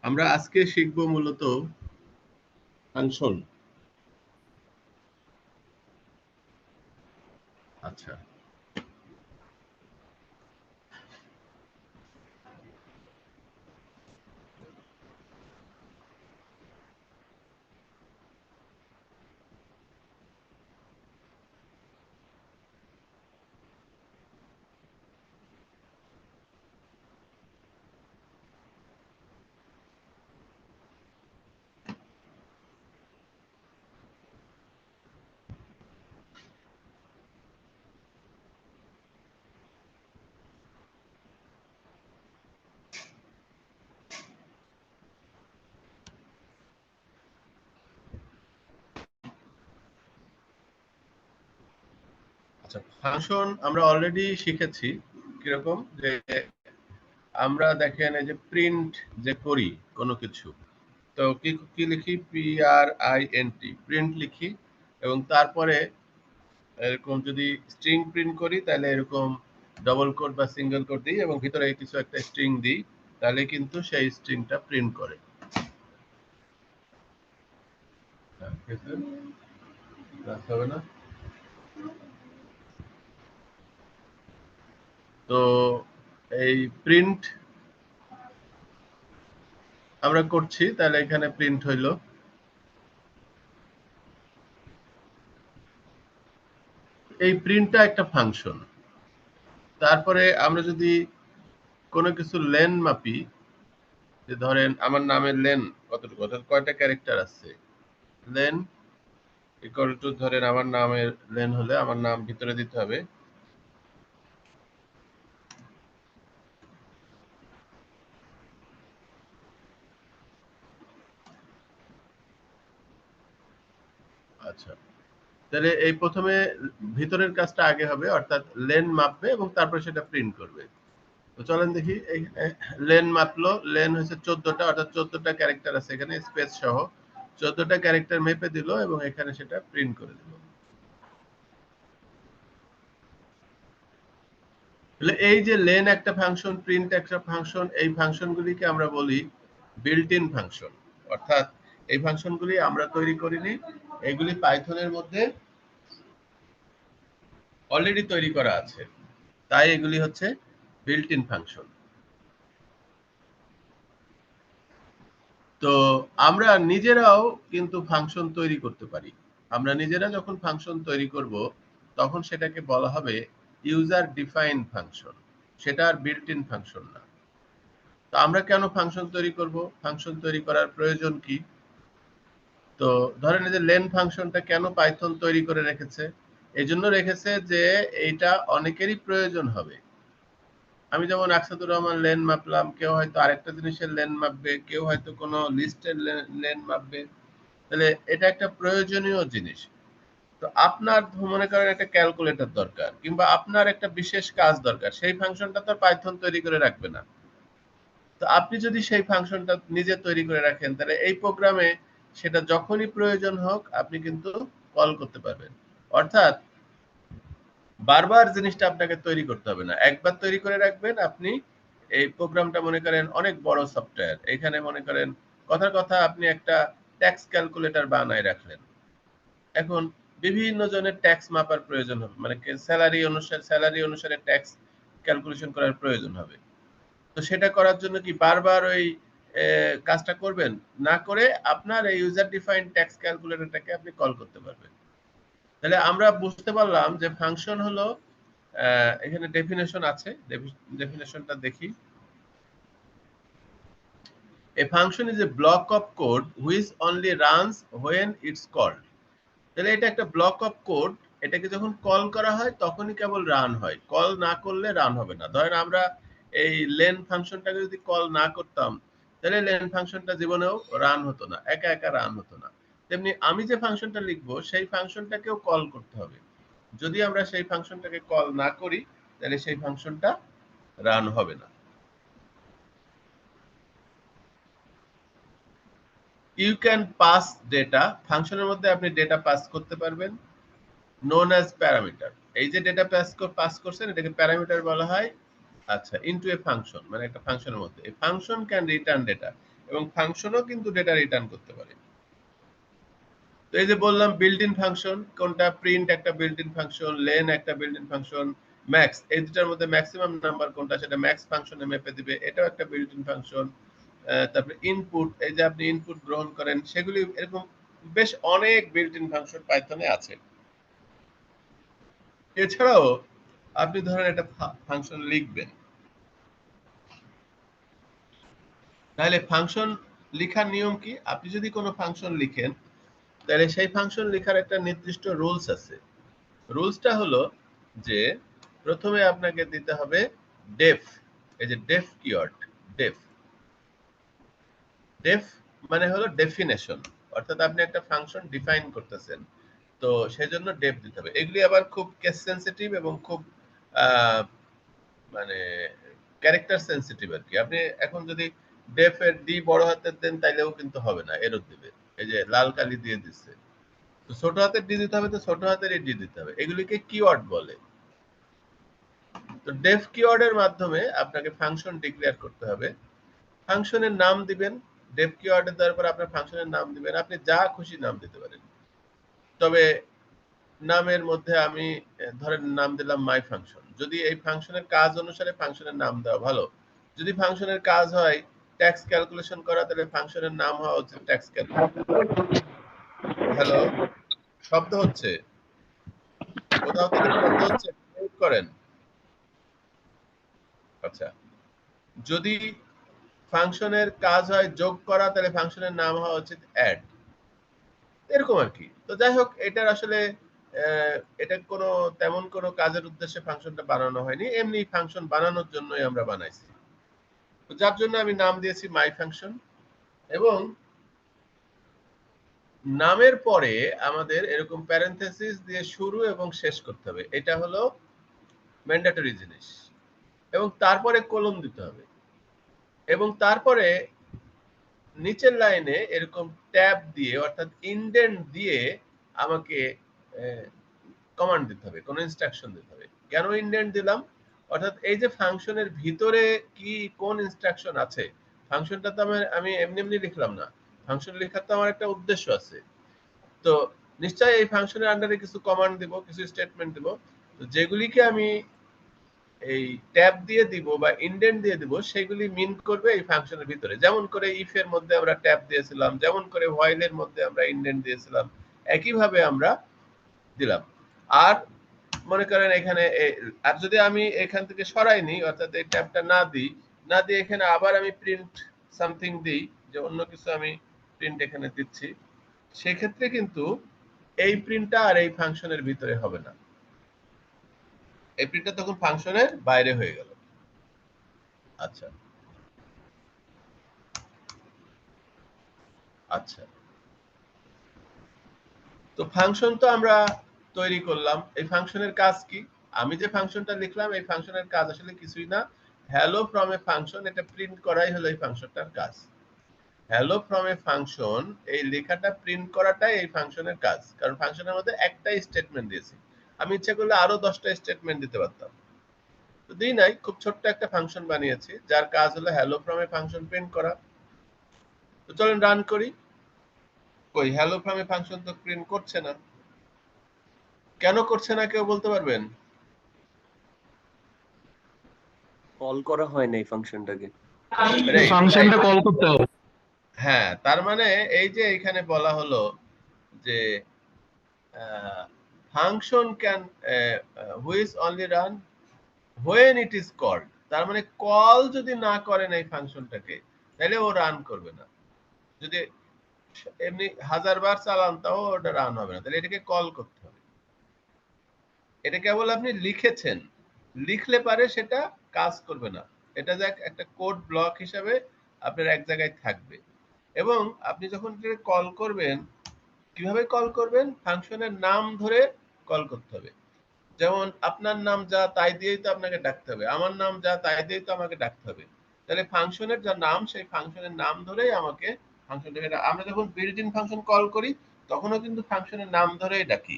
আমরা আজকে শিখব মূলত ফাংশন। আচ্ছা, আচ্ছা, ফাংশন আমরা অলরেডি শিখেছি। কিরকম যে আমরা দেখেন এই যে প্রিন্ট যে করি কোনো কিছু, তো কি কি লিখি? PRINT, প্রিন্ট লিখি। এবং তারপরে এরকম যদি স্ট্রিং প্রিন্ট করি তাহলে এরকম ডবল কোট বা সিঙ্গেল কোট দিই এবং ভিতরে কিছু একটা স্ট্রিং দিই, তাহলে কিন্তু সেই স্ট্রিংটা প্রিন্ট করে। হবে না? তো এই প্রিন্ট আমরা করছি, তাহলে এখানে প্রিন্ট হইলো। এই প্রিন্টটা একটা ফাংশন। তারপরে আমরা যদি কোনো কিছু লেন মাপি, যে ধরেন আমার নামের লেন কতটুকু, অর্থাৎ কয়টা ক্যারেক্টার আছে, লেন ইকুয়াল টু, ধরেন আমার নামের লেন হলে আমার নাম ভিতরে দিতে হবে আচ্ছা, তাহলে এই প্রথমে ভিতরের কাজটা আগে হবে, অর্থাৎ লেন মাপবে এবং তারপরে সেটা প্রিন্ট করবে। তো চলেন দেখি। লেন মাপলো, লেন হচ্ছে 14টা, অর্থাৎ 14টা ক্যারেক্টার আছে এখানে স্পেস সহ। 14টা ক্যারেক্টার মেপে দিল এবং এখানে সেটা প্রিন্ট করে দিল। তাহলে এই যে লেন একটা ফাংশন, প্রিন্ট একটা ফাংশন, এই ফাংশনগুলিকে আমরা বলি বিল্ট ইন ফাংশন। অর্থাৎ এই ফাংশনগুলি আমরা তৈরি করিনি, এগুলি পাইথনের মধ্যে অলরেডি তৈরি করা আছে, তাই এগুলি হচ্ছে বিল্ট ইন ফাংশন। তো আমরা নিজেরাও কিন্তু ফাংশন তৈরি করতে পারি। আমরা নিজেরা যখন ফাংশন তৈরি করব, তখন সেটাকে বলা হবে ইউজার ডিফাইন্ড ফাংশন। সেটা আর বিল্ট ইন ফাংশন না। তো আমরা কেন ফাংশন তৈরি করব? ফাংশন তৈরি করার প্রয়োজন কি? তো ধরেন এই যে লেন ফাংশনটা কেন পাইথন তৈরি করে রেখেছে? এই জন্য রেখেছে যে এইটা অনেকেরই প্রয়োজন হবে। আমি যেমন আকসাদুর রহমান লেন মাপলাম, কেউ হয়তো আরেকটা জিনিসের লেন মাপবে, কেউ হয়তো কোনো লিস্টের লেন মাপবে। তাহলে এটা একটা প্রয়োজনীয় জিনিস। তো আপনার মনে করেন একটা ক্যালকুলেটর দরকার, কিংবা আপনার একটা বিশেষ কাজ দরকার, সেই ফাংশনটা তো পাইথন তৈরি করে রাখবে না। তো আপনি যদি সেই ফাংশনটা নিজে তৈরি করে রাখেন, তাহলে এই প্রোগ্রামে সেটা যখনই প্রয়োজন হোক আপনি কিন্তু কল করতে পারবেন। অর্থাৎ বারবার জিনিসটা আপনাকে তৈরি করতে হবে না, একবার তৈরি করে রাখবেন আপনি। এই প্রোগ্রামটা মনে করেন অনেক বড় সফটওয়্যার, এখানে মনে করেন কথার কথা আপনি একটা ট্যাক্স ক্যালকুলেটর বানায় রাখলেন। এখন বিভিন্ন জনের ট্যাক্স মাপার প্রয়োজন হবে, মানে স্যালারি অনুসারে ট্যাক্স ক্যালকুলেশন করার প্রয়োজন হবে। তো সেটা করার জন্য কি বারবার ওই কাজটা করবেন? না করে আপনার এই ইউজার ডিফাইন্ড ট্যাক্স ক্যালকুলেটরটাকে আপনি কল করতে পারবেন। তাহলে আমরা বুঝতে পারলাম যে ফাংশন হলো, এখানে ডেফিনেশন আছে, ডেফিনেশনটা দেখি। A function is a block of code which only runs when it's called. তাহলে এটা একটা ব্লক অফ কোড, এটাকে যখন কল করা হয় তখনই কেবল রান হয়, কল না করলে রান হবে না। ধরেন আমরা এই লেন ফাংশনটাকে যদি কল না করতাম, তাহলে লেন ফাংশনটা জীবনেও রান হতো না, একা একা রান হতো না। তেমনি আমি যে ফাংশনটা লিখবো সেই ফাংশনটাকেও কল করতে হবে। যদি আমরা সেই ফাংশনটাকে কল না করি, তাহলে সেই ফাংশনটা রান হবে না। ইউ ক্যান পাস ডেটা, ফাংশনের মধ্যে আপনি ডেটা পাস করতে পারবেন, known as প্যারামিটার। এই যে ডেটা পাস করছেন এটাকে প্যারামিটার বলা হয়। আচ্ছা, ইনটু এ ফাংশন, মানে একটা ফাংশনের মধ্যে এই ফাংশন ক্যান রিটার্ন ডেটা, এবং ফাংশনও কিন্তু ডেটা রিটার্ন করতে পারে। তো এই যে বললাম বিল্ট ইন ফাংশন কোনটা, প্রিন্ট একটা বিল্ট ইন ফাংশন, লেন একটা বিল্ট ইন ফাংশন, ম্যাক্স এই দুটার মধ্যে ম্যাক্সিমাম নাম্বার কোনটা সেটা ম্যাক্স ফাংশনে মেপে দিবে, এটাও একটা বিল্ট ইন ফাংশন। তারপরে ইনপুট, এই যে আপনি ইনপুট গ্রহণ করেন, সেগুলি এরকম বেশ অনেক বিল্ট ইন ফাংশন পাইথনে আছে। এছাড়াও আপনি ধরেন একটা ফাংশন লিখবেন, তাহলে ফাংশন লেখার নিয়ম কি? আপনি যদি কোনো ফাংশন লিখেন তাহলে সেই ফাংশন লেখার একটা নির্দিষ্ট রুলস আছে। রুলসটা হলো যে প্রথমে আপনাকে দিতে হবে ডেফ, এই যে ডেফ কিওয়ার্ড, ডেফ ডেফ মানে হলো ডেফিনেশন, অর্থাৎ আপনি একটা ফাংশন ডিফাইন করতেছেন, তো সেজন্য ডেফ দিতে হবে। এগুলি আবার খুব কেস সেনসিটিভ এবং খুব মানে ক্যারেক্টার সেনসিটিভ আর কি। আপনি এখন যদি ডেফ এর ডি বড় হাতের দেন তাইলেও কিন্তু হবে না, এরর দিবে। এই যে লাল কালি দিয়ে দিচ্ছে, তো ছোট হাতের ডি দিতে হবে, তো ছোট হাতের ডি দিতে হবে। এগুলিকে কিওয়ার্ড বলে। তো ডেফ কিওয়ার্ডের মাধ্যমে আপনাকে ফাংশন ডিক্লেয়ার করতে হবে। ফাংশনের নাম দিবেন, ডেফ কিওয়ার্ডের দেওয়ার পর আপনার ফাংশনের নাম দিবেন, আপনি যা খুশি নাম দিতে পারেন। তবে নামের মধ্যে আমি ধরেন নাম দিলাম মাই ফাংশন। যদি এই ফাংশনের কাজ অনুসারে ফাংশনের নাম দেওয়া ভালো। যদি ফাংশনের কাজ হয় ট্যাক্স ক্যালকুলেশন করা, তাহলে ফাংশনের নাম হওয়া উচিত ট্যাক্স ক্যালকুলেটর। হ্যালো, শব্দ হচ্ছে? কোথাও থেকে শব্দ হচ্ছে? মিউট করেন। আচ্ছা, যদি ফাংশনের কাজ হয় যোগ করা, তাহলে ফাংশনের নাম হওয়া উচিত অ্যাড, এরকম আর কি। তো যাই হোক, এটার আসলে এটা কোনো তেমন কোনো কাজের উদ্দেশ্যে ফাংশনটা বানানো হয়নি, এমনি ফাংশন বানানোর জন্যই আমরা বানাইছি। তো যার জন্য আমি নাম দিয়েছি মাই ফাংশন। এবং নামের পরে আমাদের এরকম প্যারেনথেসিস দিয়ে শুরু এবং শেষ করতে হবে, এটা হলো ম্যান্ডেটরি জিনিস। এবং তারপরে কোলন দিতে হবে, এবং তারপরে নিচের লাইনে এরকম ট্যাব দিয়ে অর্থাৎ ইনডেন্ট দিয়ে আমাকে কমান্ড দিতে হবে, কোনো ইনস্ট্রাকশন দিতে হবে। কেন ইনডেন্ট দিলাম? অর্থাৎ এই যে ফাংশনের ভিতরে কি কোন ইনস্ট্রাকশন আছে, ফাংশনটা তো আমি এমনি এমনি লিখলাম না, ফাংশন লেখার তো আমার একটা উদ্দেশ্য আছে। তো নিশ্চয়ই এই ফাংশনের আন্ডারে কিছু কমান্ড দিব, কিছু স্টেটমেন্ট দিব, তো যেগুলিকে আমি এই ট্যাব দিয়ে দিব বা ইনডেন্ট দিয়ে দিব, সেগুলি মিন করবে এই ফাংশনের ভিতরে। যেমন করে ইফ এর মধ্যে আমরা ট্যাব দিয়েছিলাম, যেমন করে হোয়াইল এর মধ্যে আমরা ইনডেন্ট দিয়েছিলাম, একইভাবে আমরা দিলাম। আর মনে করেন এখানে আর যদি আমি এখান থেকে সরাই নি, অর্থাৎ এই ট্যাবটা না দিই, না দিয়ে এখানে আবার আমি প্রিন্ট সামথিং দিই, যে অন্য কিছু আমি প্রিন্ট এখানে দিচ্ছি, সেক্ষেত্রে কিন্তু এই প্রিন্টটা আর এই ফাংশনের ভিতরে হবে না, এই প্রিন্টটা তখন ফাংশনের বাইরে হয়ে গেল। আচ্ছা আচ্ছা, তো ফাংশন তো আমরা তৈরি করলাম, এই ফাংশনের কাজ কি? আমি যে ফাংশনটা লিখলাম এই ফাংশনের কাজ আসলে কিছুই না, হ্যালো ফ্রম এ ফাংশন, এটা প্রিন্ট করাই হলো এই ফাংশনটার কাজ। হ্যালো ফ্রম এ ফাংশন, এই লেখাটা প্রিন্ট করাটাই এই ফাংশনের কাজ, কারণ ফাংশনের মধ্যে একটাই স্টেটমেন্ট দিয়েছি। আমি ইচ্ছা করলে আরো 10টা স্টেটমেন্ট দিতে পারতাম, তো দিই নাই, খুব ছোট্ট একটা ফাংশন বানিয়েছি যার কাজ হলো hello from a function print করা। তো চলেন রান করি। কই, হ্যালো ফ্রম এ ফাংশন তো প্রিন্ট করছে না, কেন করছে না কেউ বলতে পারবেন? কল করা হয় না এই ফাংশনটাকে। ফাংশনটা কল করতে হবে। হ্যাঁ, তার মানে এই যে এখানে বলা হলো যে function can which only run when it is called, তার মানে কল যদি না করেন এই ফাংশনটাকে, তাহলে ও রান করবে না। যদি এমনি 1000 বার চালান তাও ওটা রান হবে না, তাহলে এটাকে কল করতে হবে। এটা কেবল আপনি লিখেছেন, লিখলে পারে সেটা কাজ করবে না, এটা যাক একটা কোড ব্লক হিসাবে আপনার এক জায়গায় থাকবে। এবং আপনি যখন কল করবেন, কিভাবে কল করবেন? ফাংশনের নাম ধরে কল করতে হবে। যেমন আপনার নাম যা তাই দিয়েই তো আপনাকে ডাকতে হবে, আমার নাম যা তাই দিয়েই তো আমাকে ডাকতে হবে। তাহলে ফাংশনের যা নাম, সেই ফাংশনের নাম ধরেই আমাকে ফাংশনটাকে, আমরা যখন বিল্ট ইন ফাংশন কল করি তখনও কিন্তু ফাংশনের নাম ধরেই ডাকি।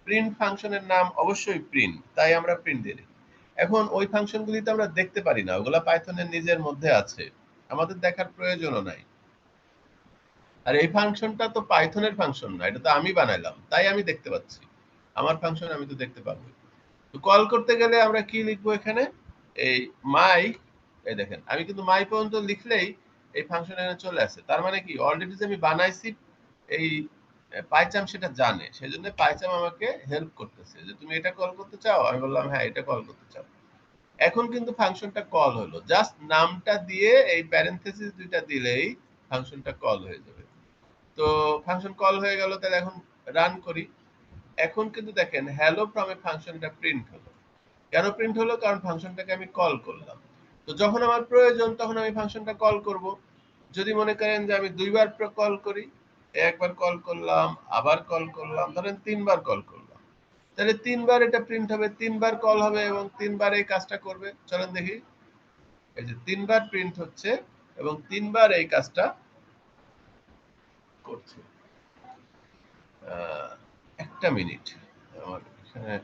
প্রিন্ট ফাংশনের নাম অবশ্যই প্রিন্ট, তাই আমরা প্রিন্ট দিই। এখন ওই ফাংশনগুলি তো আমরা দেখতে পারি না, ওগুলা পাইথনের নিজের মধ্যে আছে, আমাদের দেখার প্রয়োজনও নাই। আর এই ফাংশনটা তো পাইথনের ফাংশন না, এটা তো আমি বানাইলাম, তাই আমি দেখতে পাচ্ছি। আমার ফাংশন আমি তো দেখতে পাবো। তো কল করতে গেলে আমরা কি লিখবো এখানে? এই মাই, এই দেখেন আমি কিন্তু মাই পর্যন্ত লিখলেই এই ফাংশন এখানে চলে আসে। তার মানে কি অলরেডি যে আমি বানাইছি এই পাইচাম সেটা জানে, সেজন্য পাইচাম আমাকে হেল্প করতেছে যে তুমি এটা কল করতে চাও, আমি বললাম হ্যাঁ এটা কল করতে চাও। এখন কিন্তু ফাংশনটা কল হলো, জাস্ট নামটা দিয়ে এই প্যারেনথেসিস দুইটা দিলেই ফাংশনটা কল হয়ে যাবে। তো ফাংশন কল হয়ে গেল, তাহলে এখন রান করি। এখন কিন্তু দেখেন হ্যালো ফ্রম এ ফাংশনটা প্রিন্ট হলো। কেন প্রিন্ট হলো? কারণ ফাংশনটাকে আমি কল করলাম। তো যখন আমার প্রয়োজন তখন আমি ফাংশনটা কল করব। যদি মনে করেন যে আমি দুইবার কল করি, একবার কল করলাম, আবার কল করলাম, ধরেন তিনবার কল করলাম, তাহলে তিনবার এটা প্রিন্ট হবে, তিনবার কল হবে এবং তিনবার এই কাজটা করবে। চলেন দেখি, এই যে তিনবার প্রিন্ট হচ্ছে এবং তিনবার এই কাজটা করছে। একটা মিনিট, আমার এখানে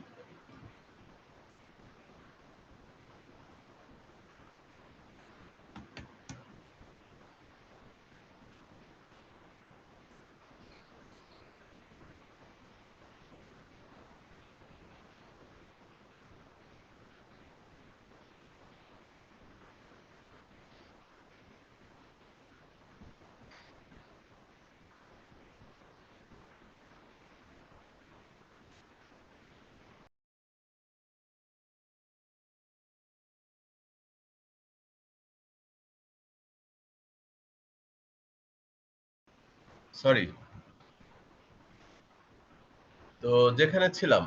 সরি। তো যেখানে ছিলাম,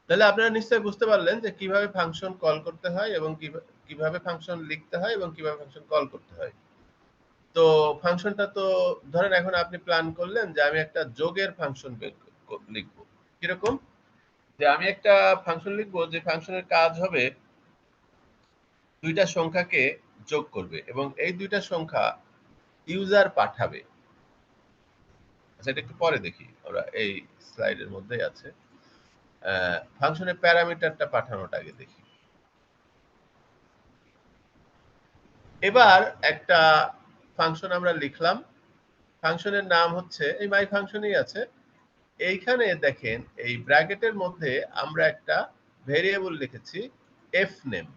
তাহলে আপনারা নিশ্চয়ই বুঝতে পারলেন যে কিভাবে ফাংশন কল করতে হয় এবং কিভাবে ফাংশন লিখতে হয় এবং কিভাবে ফাংশন কল করতে হয়। তো ফাংশনটা তো ধরেন এখন আপনি প্ল্যান করলেন যে আমি একটা যোগের ফাংশন লিখবো। কিরকম? যে আমি একটা ফাংশন লিখবো যে ফাংশনের কাজ হবে দুইটা সংখ্যাকে যোগ করবে এবং এই দুইটা সংখ্যা ইউজার পাঠাবে। আচ্ছা, এটা একটু পরে দেখি, আমরা এই স্লাইডের মধ্যেই আছে। ফাংশনের প্যারামিটারটা পাঠানোটা আগে দেখি। এবার একটা ফাংশন আমরা লিখলাম, ফাংশনের নাম হচ্ছে এই মাই ফাংশনই আছে। এইখানে দেখেন এই ব্র্যাকেটের মধ্যে আমরা একটা ভেরিয়েবল লিখেছি এফ নেম।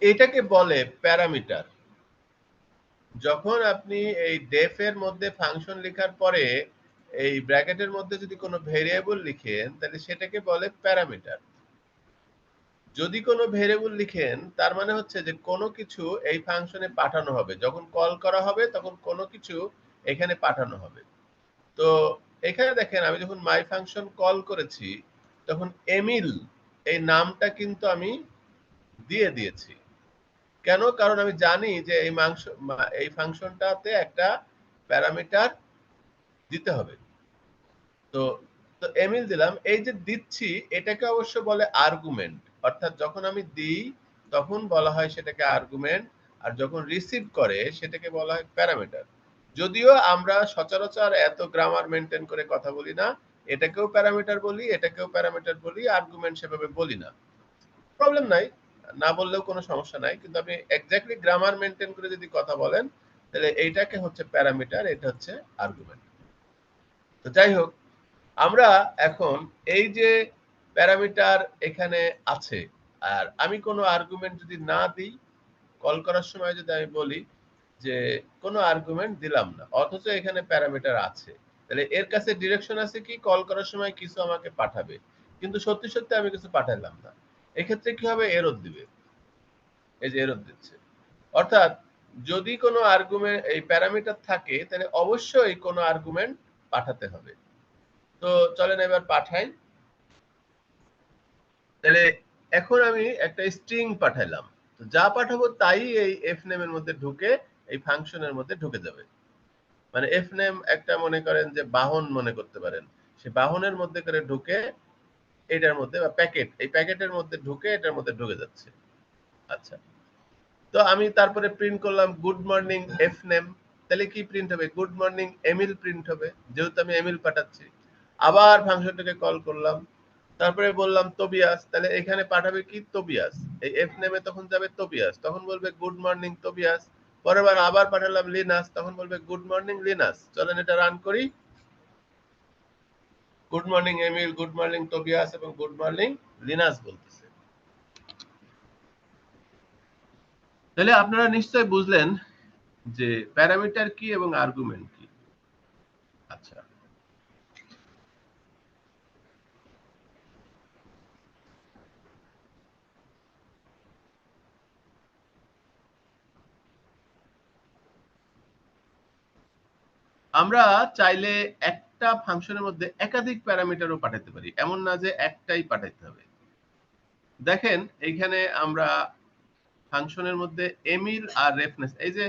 এটাকে বলে প্যারামিটার। যখন আপনি এই ডেফ এর মধ্যে ফাংশন লেখার পরে এই ব্র্যাকেটের মধ্যে যদি কোনো ভেরিয়েবল লিখেন তাহলে সেটাকে বলে প্যারামিটার। যদি কোনো ভেরিয়েবল লিখেন তার মানে হচ্ছে যে কোনো কিছু এই ফাংশনে পাঠানো হবে, যখন কল করা হবে তখন কোনো কিছু এখানে পাঠানো হবে। তো এখানে দেখেন আমি যখন মাই ফাংশন কল করেছি তখন এমিল এই নামটা কিন্তু আমি দিয়ে দিয়েছি। কেন? কারণ আমি জানি যে এই ফাংশনটাতে একটা প্যারামিটার দিতে হবে। তো তো এমিল দিলাম। এই যে দিচ্ছি এটাকে অবশ্য বলে আর্গুমেন্ট, অর্থাৎ যখন আমি দিই তখন বলা হয় সেটাকে আর্গুমেন্ট, আর যখন রিসিভ করে সেটাকে বলা হয় প্যারামিটার। যদিও আমরা সচরাচর এত গ্রামার মেনটেন করে কথা বলি না, এটাকেও প্যারামিটার বলি, এটাকেও প্যারামিটার বলি, আর্গুমেন্ট সেভাবে বলি না। প্রবলেম নাই, না বললেও কোনো সমস্যা নাই, কিন্তু আপনি এক্স্যাক্টলি গ্রামার মেনটেন করে যদি কথা বলেন তাহলে এইটাকে হচ্ছে প্যারামিটার, এটা হচ্ছে আর্গুমেন্ট। তো যাই হোক, আমরা এখন এই যে প্যারামিটার এখানে আছে, আর আমি কোনো আর্গুমেন্ট যদি না দিই, কল করার সময় যদি আমি বলি যে কোনো আর্গুমেন্ট দিলাম না অথচ এখানে প্যারামিটার আছে, তাহলে এর কাছে ডিরেকশন আছে কি কল করার সময় কিছু আমাকে পাঠাবে, কিন্তু সত্যি সত্যি আমি কিছু পাঠাইলাম না। এক্ষেত্রে কি হবে? এরর দিবে। এই যে এরর দিচ্ছে, অর্থাৎ যদি কোনো আর্গুমেন্ট এই প্যারামিটার থাকে তাহলে অবশ্যই কোনো আর্গুমেন্ট পাঠাতে হবে। তো চলেন এবার পাঠাই। তাহলে এখন আমি একটা স্ট্রিং পাঠাইলাম, তো যা পাঠাবো তাই এই এফ নেমের মধ্যে ঢুকে এই ফাংশনের মধ্যে ঢুকে যাবে। মানে এফ নেম একটা মনে করেন যে বাহন মনে করতে পারেন, সে বাহনের মধ্যে করে ঢুকে এটার মধ্যে, বা প্যাকেট, এই প্যাকেটের মধ্যে ঢুকে এটার মধ্যে ঢুকে যাচ্ছে। আচ্ছা, তো আমি তারপরে প্রিন্ট করলাম গুড মর্নিং এফ নেম, তাহলে কি প্রিন্ট হবে? গুড মর্নিং এমিল প্রিন্ট হবে, যেহেতু আমি এমিল পাঠাচ্ছি। আবার ফাংশনটাকে কল করলাম, তারপরে বললাম তোবিয়াস, তাহলে এখানে পাঠাবে কি তোবিয়াস, এই এফ নেমে তখন যাবে তোবিয়াস, তখন বলবে গুড মর্নিং তোবিয়াস। পরের বার আবার পাঠালাম লিনাস, তখন বলবে গুড মর্নিং লিনাস। চলেন এটা রান করি। Good morning Emil, good morning Tobias এবং গুড মর্নিং লিনাস বলতেছে। তাহলে আপনারা নিশ্চয় বুঝলেন যে প্যারামিটার কি এবং আর্গুমেন্ট কি। আচ্ছা, আমরা চাইলে একটা ফাংশনের মধ্যে একাধিক প্যারামিটারও পাঠাতে পারি, এমন না যে একটাই পাঠাতে হবে। দেখেন এইখানে আমরা ফাংশনের মধ্যে এমিল আর রেফনেস, এই যে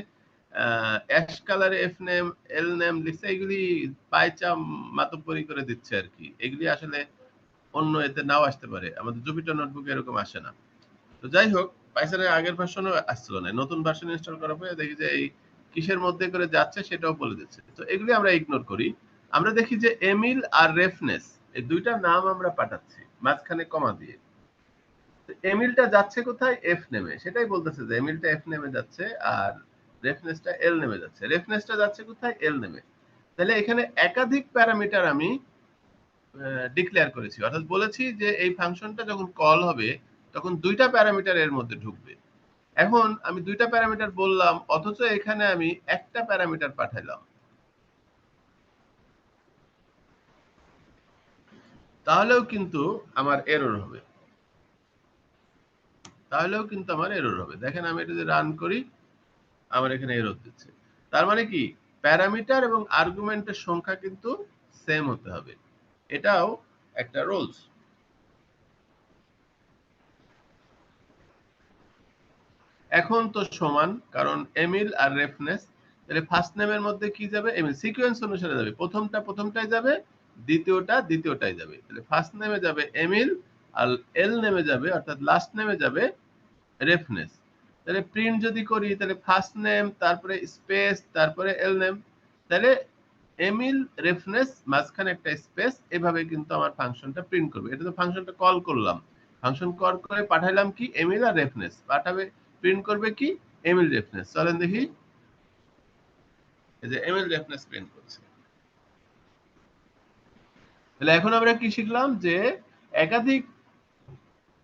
অ্যাশ কালারে এফ নেম এল নেম লিখছে, এগুলি পাইচা মাতব্বরি করে দিচ্ছে আর কি। এগুলি আসলে অন্য এতে নাও আসতে পারে, আমাদের জুপিটার নোটবুকে এরকম আসে না। তো যাই হোক, পাইথনের আগের ভার্সনও আসছিল না, নতুন ভার্সন ইনস্টল করার পরে দেখি যে এই কিসের মধ্যে করে যাচ্ছে সেটাও বলে দিচ্ছে। তো এগুলি আমরা ইগনোর করি। আমরা দেখি যে এমিল আর রেফনেস এই দুইটা নাম আমরা পাঠাচ্ছি মাঝখানে কমা দিয়ে। এমিলটা যাচ্ছে কোথায়? এফ নেমে। সেটাই বলতেছে যে এমিলটা এফ নেমে যাচ্ছে আর রেফনেসটা এল নেমে যাচ্ছে। রেফনেসটা যাচ্ছে কোথায়? এল নেমে। তাহলে এখানে একাধিক প্যারামিটার আমি ডিক্লেয়ার করেছি, অর্থাৎ বলেছি যে এই ফাংশনটা যখন কল হবে তখন দুইটা প্যারামিটার এর মধ্যে ঢুকবে। এখন আমি দুইটা প্যারামিটার বললাম, অথচ এখানে আমি একটা প্যারামিটার পাঠাইলাম, তাহলেও কিন্তু আমার এরর হবে। দেখেন আমি এটা যদি রান করি, আমার এখানে এরর দিচ্ছে। তার মানে কি, প্যারামিটার এবং আর্গুমেন্টের সংখ্যা কিন্তু সেম হতে হবে, এটাও একটা রুলস। এখন তো সমান, কারণ এমিল আর রেফনেস। তাহলে ফার্স্ট নেমের মধ্যে কি যাবে? এমিল। সিকোয়েন্স অনুসারে যাবে, প্রথমটাই যাবে, দ্বিতীয়টাই যাবে। তাহলে ফার্স্ট নেমে যাবে এমিল, আর এল নেমে যাবে, অর্থাৎ লাস্ট নেমে যাবে রেফনেস। তাহলে প্রিন্ট যদি করি, তাহলে ফার্স্ট নেম, তারপরে স্পেস, তারপরে এল নেম, তাহলে এমিল রেফনেস মাঝখানে একটা স্পেস, এভাবে কিন্তু আমার ফাংশনটা প্রিন্ট করবে। এটা তো ফাংশনটা কল করলাম, ফাংশন কল করে পাঠাইলাম কি? এমিল আর রেফনেস পাঠাবে, প্রিন্ট করবে কি? এমিল রেফনেস। চলেন দেখি, এই যে এমিল রেফনেস প্রিন্ট করছে। তাহলে এখন আমরা কি শিখলাম? যে একাধিক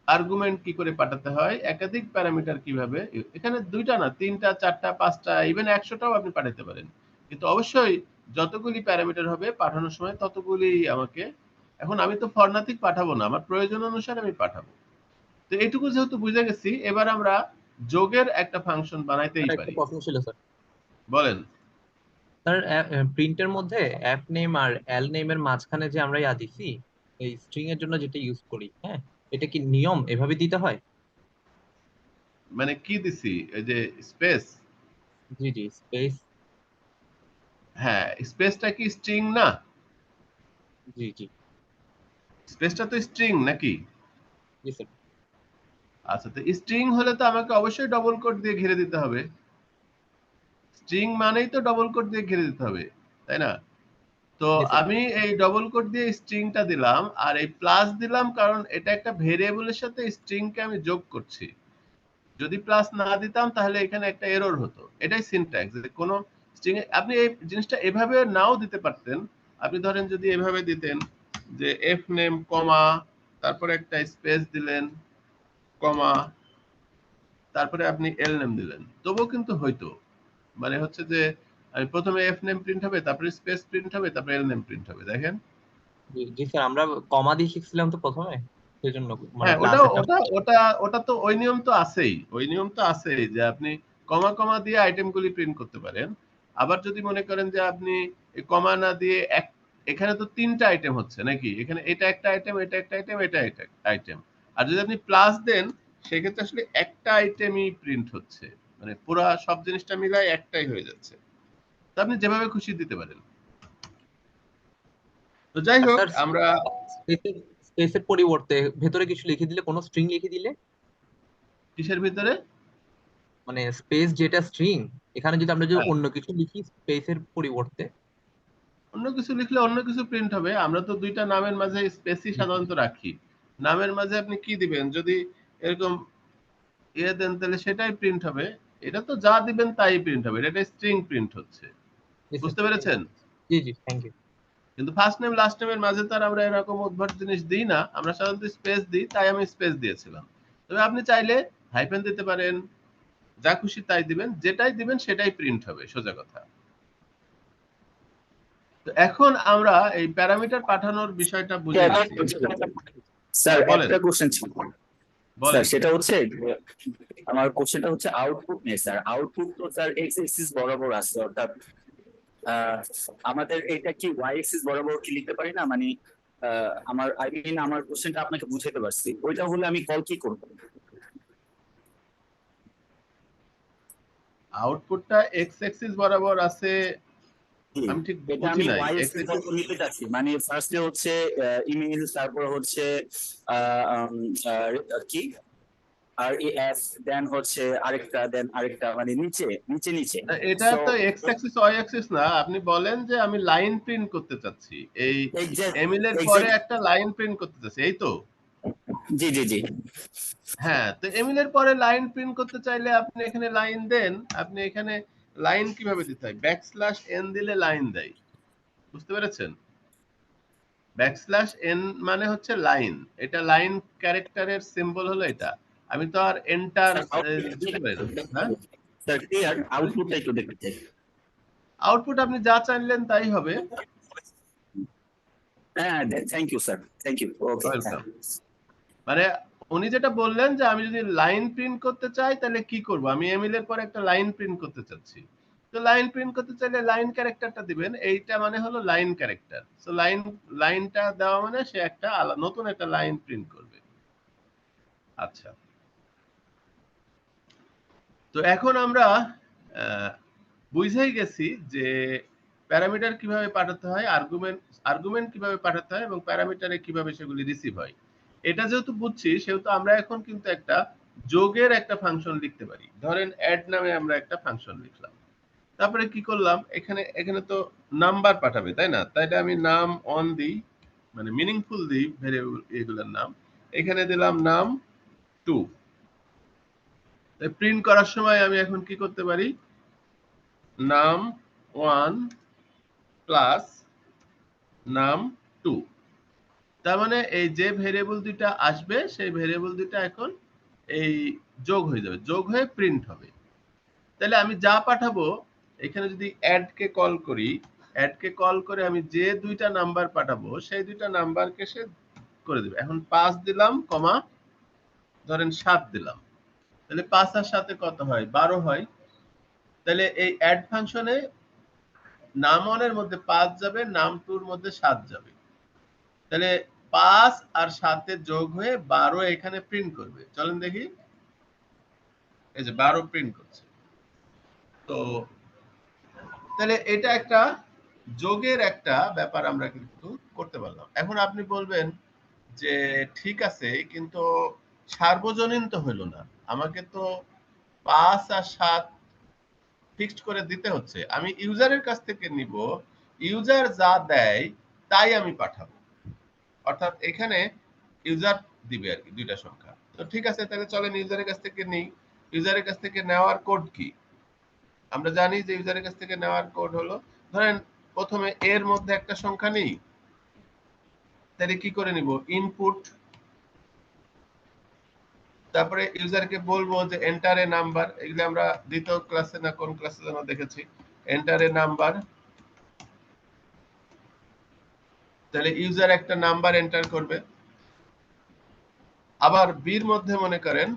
আর্গুমেন্ট কি করে পাঠাতে হয়, একাধিক প্যারামিটার কিভাবে, এখানে দুইটা না, তিনটা, চারটা, পাঁচটা, ইভেন 100টাও আপনি পাঠাতে পারেন। কিন্তু অবশ্যই যতগুলি প্যারামিটার হবে পাঠানোর সময় ততগুলি আমাকে, এখন আমি তো ফরনাথিক পাঠাবো না, আমার প্রয়োজন অনুসারে আমি পাঠাবো। তো এইটুকু যেহেতু বুঝে গেছি, এবার আমরা যোগের একটা ফাংশন বানাইতেই একটা পারি। প্রশ্ন ছিল স্যার। বলেন। স্যার প্রিন্টের মধ্যে অ্যাপ নেম আর এল নেমের মাঝখানে যে আমরা দিছি এই স্ট্রিং এর জন্য যেটা ইউজ করি, হ্যাঁ, এটা কি নিয়ম এভাবে দিতে হয়? মানে কি দিছি? এই যে স্পেস। জি জি, স্পেস। হ্যাঁ, স্পেসটা কি স্ট্রিং না? জি জি স্পেসটা তো স্ট্রিং নাকি? জি স্যার। আচ্ছা, তো স্ট্রিং হলে তো আমাকে অবশ্যই ডবল কোট দিয়ে ঘিরে দিতে হবে। স্ট্রিং মানেই তো ডবল কোট দিয়ে ঘিরে দিতে হবে, তাই না? তো জি স্যার। আমি এই ডবল কোট দিয়ে স্ট্রিংটা দিলাম, আর এই প্লাস দিলাম কারণ এটা একটা ভেরিয়েবলের সাথে স্ট্রিংকে আমি যোগ করছি। যদি প্লাস না দিতাম তাহলে এখানে একটা এরর হতো। এটাই সিনট্যাক্স, যে কোনো স্ট্রিং এ আপনি এই জিনিসটা এভাবে নাও দিতে পারতেন। আপনি ধরেন যদি এভাবে দিতেন যে এফ নেম কমা, তারপরে একটা স্পেস দিলেন, কমা, তারপরে আপনি এল নেম দিলেন, তবুও কিন্তু হইতো। মানে হচ্ছে যে আমি প্রথমে এফ নেম প্রিন্ট হবে, তারপরে স্পেস প্রিন্ট হবে, তারপরে এল নেম প্রিন্ট হবে। দেখেন। জি জি স্যার, আমরা কমা দিয়ে শিখছিলাম তো প্রথমে, সেজন্য মানে হ্যাঁ, ওটা ক্লাসে ওটা ওটা ওটা তো ওই নিয়ম তো আছেই, যে আপনি কমা কমা দিয়ে আইটেমগুলি প্রিন্ট করতে পারেন। আবার যদি মনে করেন যে আপনি কমা না দিয়ে এখানে তো তিনটা আইটেম হচ্ছে নাকি, এখানে এটা একটা আইটেম, এটা একটা আইটেম, এটা একটা আইটেম। আর যদি আপনি প্লাস দেন, সেক্ষেত্রে আসলে একটা আইটেমই প্রিন্ট হচ্ছে, মানে পুরা সব জিনিসটা মিলাই একটাই হয়ে যাচ্ছে। তো আপনি যেভাবে খুশি দিতে পারেন। তো যাই আর হোক, স্যার আমরা স্পেসের পরিবর্তে ভেতরে কিছু লিখে দিলে, কোনো স্ট্রিং লিখে দিলে, কিসের ভিতরে? মানে স্পেস যেটা স্ট্রিং, এখানে যদি আমরা যদি হ্যাঁ, অন্য কিছু লিখি স্পেসের পরিবর্তে। অন্য কিছু লিখলে অন্য কিছু প্রিন্ট হবে। আমরা তো দুইটা নামের মাঝে স্পেসই জি জি সাধারণত রাখি। নামের মাঝে আপনি কি দিবেন? যদি এরকম দেন তাহলে সেটাই প্রিন্ট হবে। এটা তো যা দিবেন তাই প্রিন্ট হবে। এটা স্ট্রিং প্রিন্ট হচ্ছে। জি বুঝতে স্যার, পেরেছেন? জি জি, থ্যাংক ইউ। কিন্তু ফার্স্ট নেম লাস্ট নেমের মাঝে তো আর আমরা এরকম উদ্ভট জিনিস দিই না। আমরা সাধারণত স্পেস দিই, তাই আমি স্পেস দিয়েছিলাম। তবে আপনি চাইলে হাইফেন দিতে পারেন, যা খুশি তাই দিবেন, যেটাই দিবেন সেটাই প্রিন্ট হবে, সোজা কথা। তো এখন আমরা এই প্যারামিটার পাঠানোর বিষয়টা বুঝে গেছি। স্যার হ্যাঁ, বলেন একটা কোশ্চেন ছিল স্যার, বলেন। সেটা হচ্ছে আমার কোশ্চেনটা হচ্ছে আউটপুট নিয়ে স্যার। আউটপুট তো স্যার এক্স এক্সিস বরাবর আছে, অর্থাৎ আহ, আমাদের এটা কি ওয়াই এক্সিস বরাবর কি লিখতে পারি না? মানে আমার আই মিন আমার কোশ্চেনটা আপনাকে বুঝাতে পারছি, ওইটা হলে আমি কল কি করব? আউটপুটটা এক্স অ্যাক্সিস বরাবর আছে, জি, আমি ঠিক এটা বুঝি আমি নাই। ওয়াই এক্স এক্সিস অ্যাক্সিস বরাবর নিতে চাচ্ছি। মানে ফার্স্টে হচ্ছে ইমেল, তারপর হচ্ছে কি আর এফ, দেন হচ্ছে আরেকটা, দেন আরেকটা, মানে নিচে নিচে নিচে। এটা সো তো এক্স অ্যাক্সিস ওয়াই অ্যাক্সিস না। আপনি বলেন যে আমি লাইন প্রিন্ট করতে চাচ্ছি, এই এক্সাক্ট এমিলের পরে এক্সাক্ট একটা লাইন প্রিন্ট করতে চাচ্ছি, এই তো? জি জি জি। হ্যাঁ, তো এমিলের পরে লাইন প্রিন্ট করতে চাইলে আপনি এখানে লাইন দেন। আপনি এখানে লাইন কিভাবে দিতে হয়? ব্যাকস্ল্যাশ এন দিলে লাইন দেয়। বুঝতে পেরেছেন? ব্যাকস্ল্যাশ এন মানে হচ্ছে লাইন। এটা লাইন ক্যারেক্টারের সিম্বল হলো এটা। আমি তো আর এন্টার দিতে পারি না। হ্যাঁ, স্যার ক্লিয়ার, আউটপুটটা একটু দেখতে চাই। আউটপুট আপনি যা চাইলেন তাই হবে। হ্যাঁ, thank you sir, thank you. Okay, welcome. মানে উনি যেটা বললেন যে আমি যদি লাইন প্রিন্ট করতে চাই তাহলে কি করব? আমি এমিলের পরে একটা লাইন প্রিন্ট করতে চাচ্ছি। তো লাইন প্রিন্ট করতে চাইলে লাইন ক্যারেক্টারটা দিবেন। এইটা মানে হলো লাইন ক্যারেক্টার। সো লাইনটা দেওয়া মানে সে একটা নতুন একটা লাইন প্রিন্ট করবে। আচ্ছা, তো এখন আমরা বুঝেই গেছি যে প্যারামিটার কিভাবে পাঠাতে হয়, আর্গুমেন্ট কিভাবে পাঠাতে হয় এবং প্যারামিটারে কিভাবে সেগুলি রিসিভ হয়। এটা যেহেতু বুঝছি সেহেতু আমরা এখন কিন্তু একটা যোগের একটা ফাংশন লিখতে পারি। ধরেন অ্যাড নামে আমরা একটা ফাংশন লিখলাম। তারপরে কি করলাম, এখানে এখানে তো নাম্বার পাঠাবে, তাই না? তাইলে আমি নাম অন দিই, মানে মিনিংফুল দিই ভেরিয়েবল এগুলোর নাম। এখানে দিলাম নাম 2। প্রিন্ট করার সময় আমি এখন কি করতে পারি? নাম 1 প্লাস নাম 2। তার মানে এই যে ভেরিয়েবল দুইটা আসবে সেই ভেরিয়েবল দুইটা এখন এই যোগ হয়ে যাবে, যোগ হয়ে প্রিন্ট হবে। তাহলে আমি যা পাঠাবো, এখানে যদি অ্যাড কে কল করি, অ্যাড কে কল করে আমি যে দুইটা নাম্বার পাঠাবো সেই দুইটা নাম্বারকে সে করে দেবে। এখন 5 দিলাম কমা ধরেন 7 দিলাম, তাহলে 5 আর 7 কত হয়? 12 হয়। তাহলে এই অ্যাড ফাংশনে নাম ওয়ানের মধ্যে 5 যাবে, নাম 2 এর মধ্যে 7 যাবে। তাহলে 5 আর 7 এর যোগ হয়ে 12 এখানে প্রিন্ট করবে। চলেন দেখি। এই যে 12 প্রিন্ট করছে। তো তাহলে এটা একটা যোগের একটা ব্যাপার আমরা কিন্তু করতে পারলাম। এখন আপনি বলবেন যে ঠিক আছে, কিন্তু সার্বজনীন তো হইল না। আমাকে তো 5 আর 7 ফিক্সড করে দিতে হচ্ছে। আমি ইউজারের কাছ থেকে নিব, ইউজার যা দেয় তাই আমি পাঠাবো। অর্থাৎ এখানে ইউজার দিবে আর কি দুইটা সংখ্যা। তো ঠিক আছে, তাহলে চলেন ইউজারের কাছ থেকে নিই। ইউজারের কাছ থেকে নেওয়ার কোড কি? আমরা জানি যে ইউজারের কাছ থেকে নেওয়ার কোড হলো, ধরেন প্রথমে এর মধ্যে একটা সংখ্যা নেই, তাহলে কি করে নিব? ইনপুট, তারপরে ইউজারকে বলবো যে এন্টার এ নাম্বার। এগুলো আমরা দ্বিতীয় ক্লাসে না কোন ক্লাসে যেন দেখেছি, এন্টার এ নাম্বার। তাহলে ইউজার একটা নাম্বার এন্টার করবে। আবার বির মধ্যে মনে করেন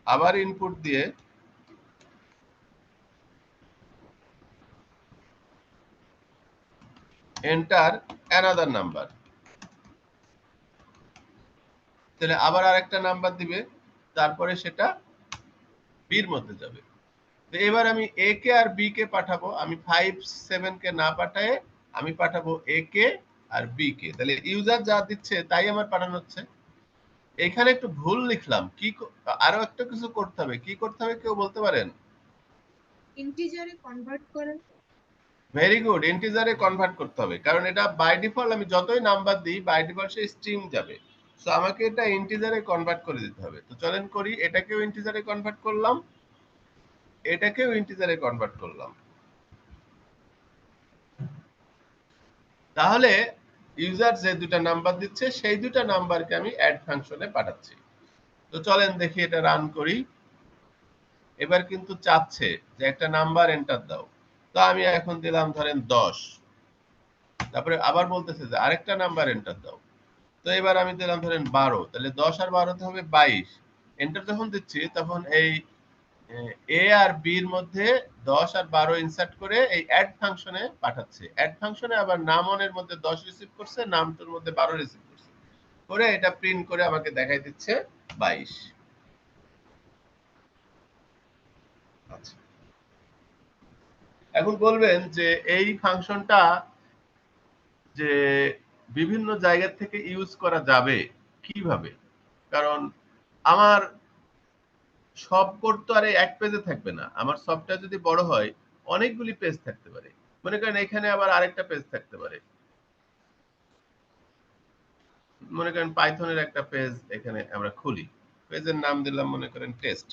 আবার ইনপুট দিয়ে এন্টার অ্যানাদার নাম্বার, তাহলে আবার আরেকটা নাম্বার দিবে, তারপরে সেটা বির মধ্যে যাবে। তো এবার আমি এ কে আর বি কে পাঠাবো। আমি 5 7 কে না পাঠায়ে আমি পাঠাবো এ কে আর বি কে। তাহলে ইউজার যা দিচ্ছে তাই আমার পাঠানো হচ্ছে। এখানে একটু ভুল লিখলাম, কি আরো একটা কিছু করতে হবে। কি করতে হবে কেউ বলতে পারেন? ইন্টিজারে কনভার্ট করেন। ভেরি গুড, ইন্টিজারে কনভার্ট করতে হবে, কারণ এটা বাই ডিফল্ট আমি যতই নাম্বার দিই বাই ডিফল্ট সে স্ট্রিং যাবে। সো আমাকে এটা ইন্টিজারে কনভার্ট করে দিতে হবে। তো চলেন করি, এটাকেও ইন্টিজারে কনভার্ট করলাম, এটাকেও ইন্টিজারে কনভার্ট করলাম। তাহলে ইউজার যে দুটো নাম্বার দিচ্ছে সেই দুটো নাম্বারকে আমি অ্যাড ফাংশনে পাঠাচ্ছি। তো চলেন দেখি এটা রান করি। এবার কিন্তু চাচ্ছে যে একটা নাম্বার এন্টার দাও। তো আমি এখন দিলাম ধরেন 10, তারপরে আবার বলতেছে যে আরেকটা নাম্বার এন্টার দাও। তো এবার আমি দিলাম ধরেন 12, তাহলে 10 আর 12 তে হবে 22। এন্টার যখন দিচ্ছি তখন এই এ আর বি এর মধ্যে 10 আর 12 ইনসার্ট করে এই অ্যাড ফাংশনে পাঠাচ্ছে। অ্যাড ফাংশনে আবার নামনের মধ্যে 10 রিসিভ করছে, নামটার মধ্যে 12 রিসিভ করছে, করে এটা প্রিন্ট করে আমাকে দেখাই দিচ্ছে 22। আচ্ছা, এখন বলবেন যে এই ফাংশনটা যে বিভিন্ন জায়গা থেকে ইউজ করা যাবে কিভাবে? কারণ আমার সব কোড তো আর এক পেজে থাকবে না। আমার সফটওয়্যার যদি বড় হয় অনেকগুলি পেজ থাকতে পারে। মনে করেন এখানে আবার আরেকটা পেজ থাকতে পারে। মনে করেন পাইথনের একটা পেজ এখানে আমরা খুলি, পেজের নাম দিলাম মনে করেন টেস্ট,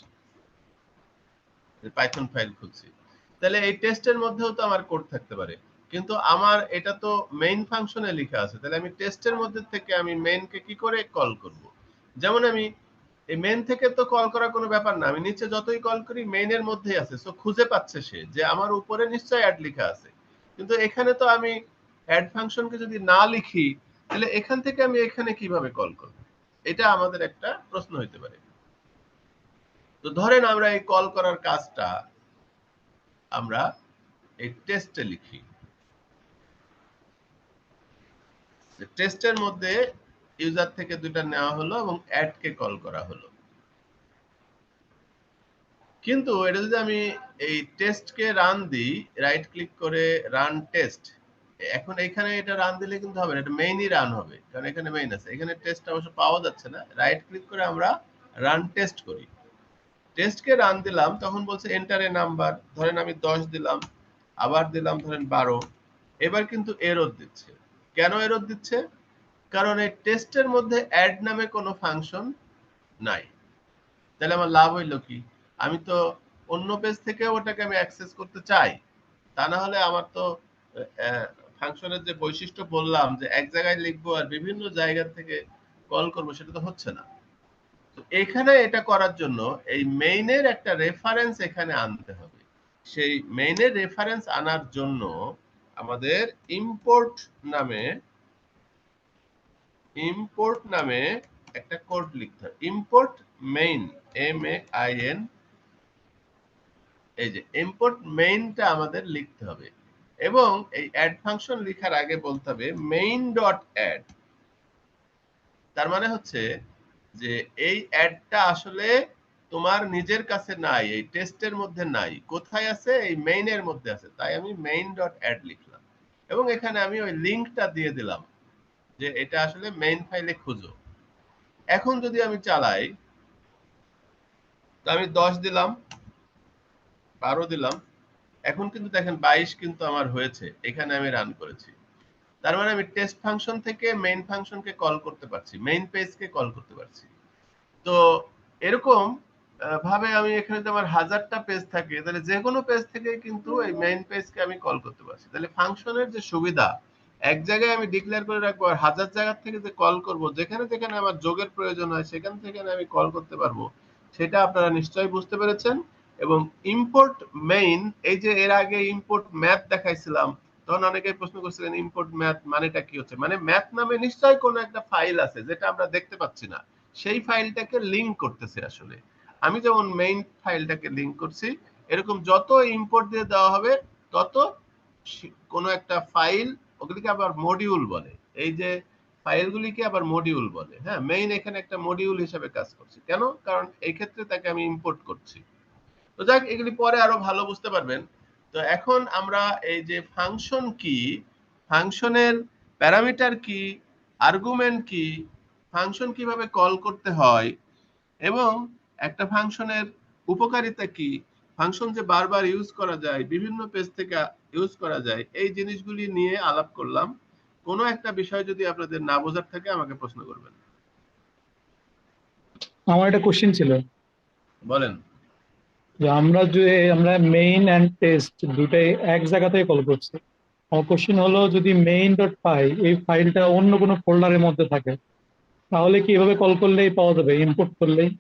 পাইথন ফাইল খুলছি। তাহলে এই টেস্টের মধ্যেও তো আমার কোড থাকতে পারে, কিন্তু আমার এটা তো মেইন ফাংশনে লেখা আছে। তাহলে আমি টেস্টের মধ্যে থেকে আমি মেইনকে কি করে কল করব? যেমন আমি এই মেইন থেকে তো কল করা কোনো ব্যাপার না, আমি নিচে যতই কল করি মেইনের মধ্যেই আছে। সো খুঁজে পাচ্ছে সে যে আমার উপরে নিশ্চয়ই অ্যাড লেখা আছে, কিন্তু এখানে তো আমি অ্যাড ফাংশনকে যদি না লিখি তাহলে এখান থেকে আমি এখানে কিভাবে কল করব? এটা আমাদের একটা প্রশ্ন হইতে পারে। তো ধরেন আমরা এই কল করার কাজটা আমরা এই টেস্টে লিখি। টেস্টের মধ্যে ইউজার থেকে দুইটা নেওয়া হলো এবং অ্যাড কে কল করা হলো। কিন্তু এটা যদি আমি এই টেস্টকে রান দিই, রাইট ক্লিক করে রান টেস্ট, এখন এখানে এটা রান দিলে কিন্তু হবে না, এটা মেইনই রান হবে, কারণ এখানে মেইন আছে। এখানে টেস্ট অবশ্য পাওয়া যাচ্ছে না। রাইট ক্লিক করে আমরা রান টেস্ট করি, টেস্টকে রান দিলাম, তখন বলছে এন্টার এ নাম্বার। ধরেন আমি 10 দিলাম, আবার দিলাম ধরেন 12। এবার কিন্তু এরর দিচ্ছে। কেন এরর দিচ্ছে? কারণ এই টেস্টের মধ্যে অ্যাড নামে কোনো ফাংশন নাই। তাহলে আমার লাভ হইলো কি? আমি তো অন্য পেজ থেকে ওটাকে আমি অ্যাক্সেস করতে চাই, তা না হলে আমার তো ফাংশনের যে বৈশিষ্ট্য বললাম যে এক জায়গায় লিখবো আর বিভিন্ন জায়গা থেকে কল করবো, সেটা তো হচ্ছে না। তো এখানে এটা করার জন্য এই মেইনের একটা রেফারেন্স এখানে আনতে হবে। সেই মেইনের রেফারেন্স আনার জন্য আমাদের ইম্পোর্ট নামে একটা কোড লিখতে হবে। ইম্পোর্ট মেইন, MAIN, এই যে ইম্পোর্ট মেইনটা আমাদের লিখতে হবে। এবং এই অ্যাড ফাংশন লেখার আগে বলতে হবে মেইন ডট অ্যাড। তার মানে হচ্ছে যে এই অ্যাডটা আসলে তোমার নিজের কাছে নাই, এই টেস্টের মধ্যে নাই, কোথায় আছে? এই মেইনের মধ্যে আছে। তাই আমি মেইন ডট অ্যাড লিখলাম এবং এখানে আমি ওই লিংকটা দিয়ে দিলাম যে এটা আসলে মেইন ফাইলে খুঁজো। এখন যদি আমি চালাই, তো আমি 10 দিলাম, 12 দিলাম, এখন কিন্তু দেখেন 22 কিন্তু আমার হয়েছে, এখানে আমি রান করেছি। তার মানে আমি টেস্ট ফাংশন থেকে মেইন ফাংশনকে কল করতে পারছি, মেইন পেজকে কল করতে পারছি। তো এরকম ভাবে আমি এখানে যদি আমার 1000টা পেজ থাকে, তাহলে যে কোনো পেজ থেকে কিন্তু এই মেইন পেজকে আমি কল করতে পারছি। তাহলে ফাংশনের যে সুবিধা, এক জায়গায় আমি ডিক্লেয়ার করে রাখবো আর 1000 জায়গা থেকে যে কল করব, যেখানে যেখানে আমার যোগের প্রয়োজন হয় সেখান থেকে আমি কল করতে পারবো, সেটা আপনারা নিশ্চয়ই বুঝতে পেরেছেন। এবং ইম্পোর্ট মেইন, এই যে এর আগে ইম্পোর্ট ম্যাথ দেখাইছিলাম, তখন অনেকেই প্রশ্ন করছিলেন ইম্পোর্ট ম্যাথ মানেটা কি হচ্ছে। মানে ম্যাথ নামে নিশ্চয়ই কোনো একটা ফাইল আছে যেটা আমরা দেখতে পাচ্ছি না, সেই ফাইলটাকে লিংক করতেছে। আসলে আমি যেমন মেইন ফাইলটাকে লিংক করছি, এরকম যত ইম্পোর্ট দিয়ে দেওয়া হবে তত কোনো একটা ফাইল, ওগুলিকে আবার মডিউল বলে, এই যে ফাইলগুলিকে আবার মডিউল বলে। হ্যাঁ, মেইন এখানে একটা মডিউল হিসেবে কাজ করছে। কেন? কারণ এই ক্ষেত্রে তাকে আমি ইম্পোর্ট করছি। তো যাক, এগুলি পরে আরো ভালো বুঝতে পারবেন। তো এখন আমরা এই যে ফাংশন কি, ফাংশনের প্যারামিটার কি, আর্গুমেন্ট কি, ফাংশন কিভাবে কল করতে হয় এবং একটা ফাংশনের উপকারিতা কি, ফাংশন যে বারবার ইউজ করা যায়, বিভিন্ন পেজ থেকে ইউজ করা যায়, এই জিনিসগুলি নিয়ে আলাপ করলাম। কোনো একটা বিষয় যদি আপনাদের না বোঝার থাকে আমাকে প্রশ্ন করবেন। আমার একটা কোশ্চেন ছিল বলেন। যে আমরা মেইন এন্ড টেস্ট দুটাই এক জায়গা থেকে কল করছি। আমার কোশ্চেন হলো, যদি মেইন ডট পাই এই ফাইলটা অন্য কোনো ফোল্ডারের মধ্যে থাকে, তাহলে কি এভাবে কল করলেই পাওয়া যাবে, ইম্পোর্ট করলেই?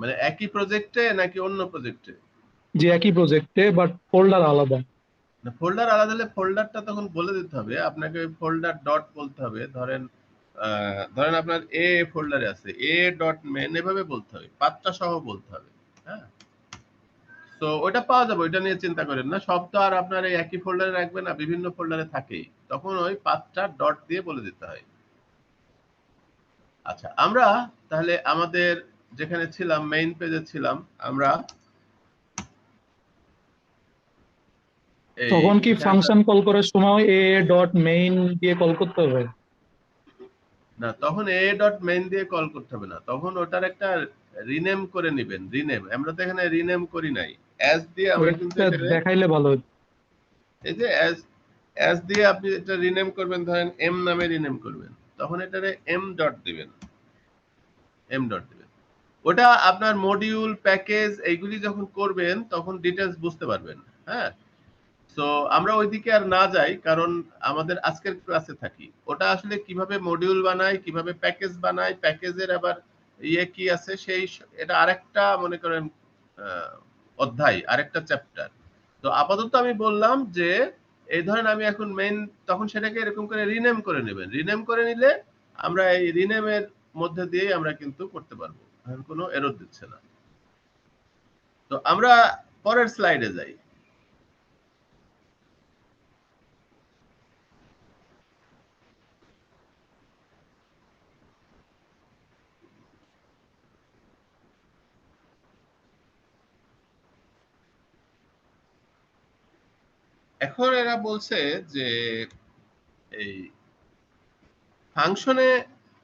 মানে একই প্রজেক্টে নাকি অন্য প্রজেক্টে? যে একই প্রজেক্টে বাট ফোল্ডার আলাদা। না, ফোল্ডার আলাদা হলে ফোল্ডারটা তখন বলে দিতে হবে আপনাকে, ওই ফোল্ডার ডট বলতে হবে। ধরেন আপনার এ ফোল্ডারে আছে এ ডট মেন, এভাবে বলতে হবে, পাতটা সহ বলতে হবে। হ্যাঁ, তো ওটা পাওয়া যাবে, ওইটা নিয়ে চিন্তা করেন না। সব তো আর আপনার এই একই ফোল্ডারে রাখবে না, বিভিন্ন ফোল্ডারে থাকেই, তখন ওই পাতটা ডট দিয়ে বলে দিতে হয়। আচ্ছা, আমরা তাহলে আমাদের যেখানে ছিলাম, মেইন পেজে ছিলাম আমরা। এই তখন কি এখানে ফাংশন কল করার সময় এ ডট মেইন দিয়ে কল করতে হবে? না, তখন এ ডট মেইন দিয়ে কল করতে হবে না, তখন ওটার একটা রিনেম করে নেবেন। রিনেম, আমরা তো এখানে রিনেম করি নাই, অ্যাজ দিয়ে আমরা কিন্তু ওইটা এখানে, দেখাইলে ভালো হতো। এই যে অ্যাজ, অ্যাজ দিয়ে আপনি এটা রিনেম করবেন, ধরেন এম নামে রিনেম করবেন, তখন এটারে এম ডট দিবেন, এম ডট দিবেন। ওটা আপনার মডিউল প্যাকেজ এইগুলি যখন করবেন তখন ডিটেলস বুঝতে পারবেন। হ্যাঁ, তো আমরা ওইদিকে আর না যাই, কারণ আমাদের আজকের ক্লাসে থাকি। ওটা আসলে কিভাবে মডিউল বানায়, কিভাবে প্যাকেজ বানায়, প্যাকেজের আবার ইয়ে কি আছে, এটা আরেকটা মনে করেন অধ্যায়, আরেকটা চ্যাপ্টার। তো আপাতত আমি বললাম যে এই ধরেন আমি এখন মেইন, তখন সেটাকে এরকম করে রিনেম করে নেবেন। রিনেম করে নিলে আমরা এই রিনেমের মধ্যে দিয়ে আমরা কিন্তু করতে পারবো, এখন কোনো এরর দিচ্ছে না। তো আমরা পরের স্লাইডে যাই। এখন এরা বলছে যে এই ফাংশনে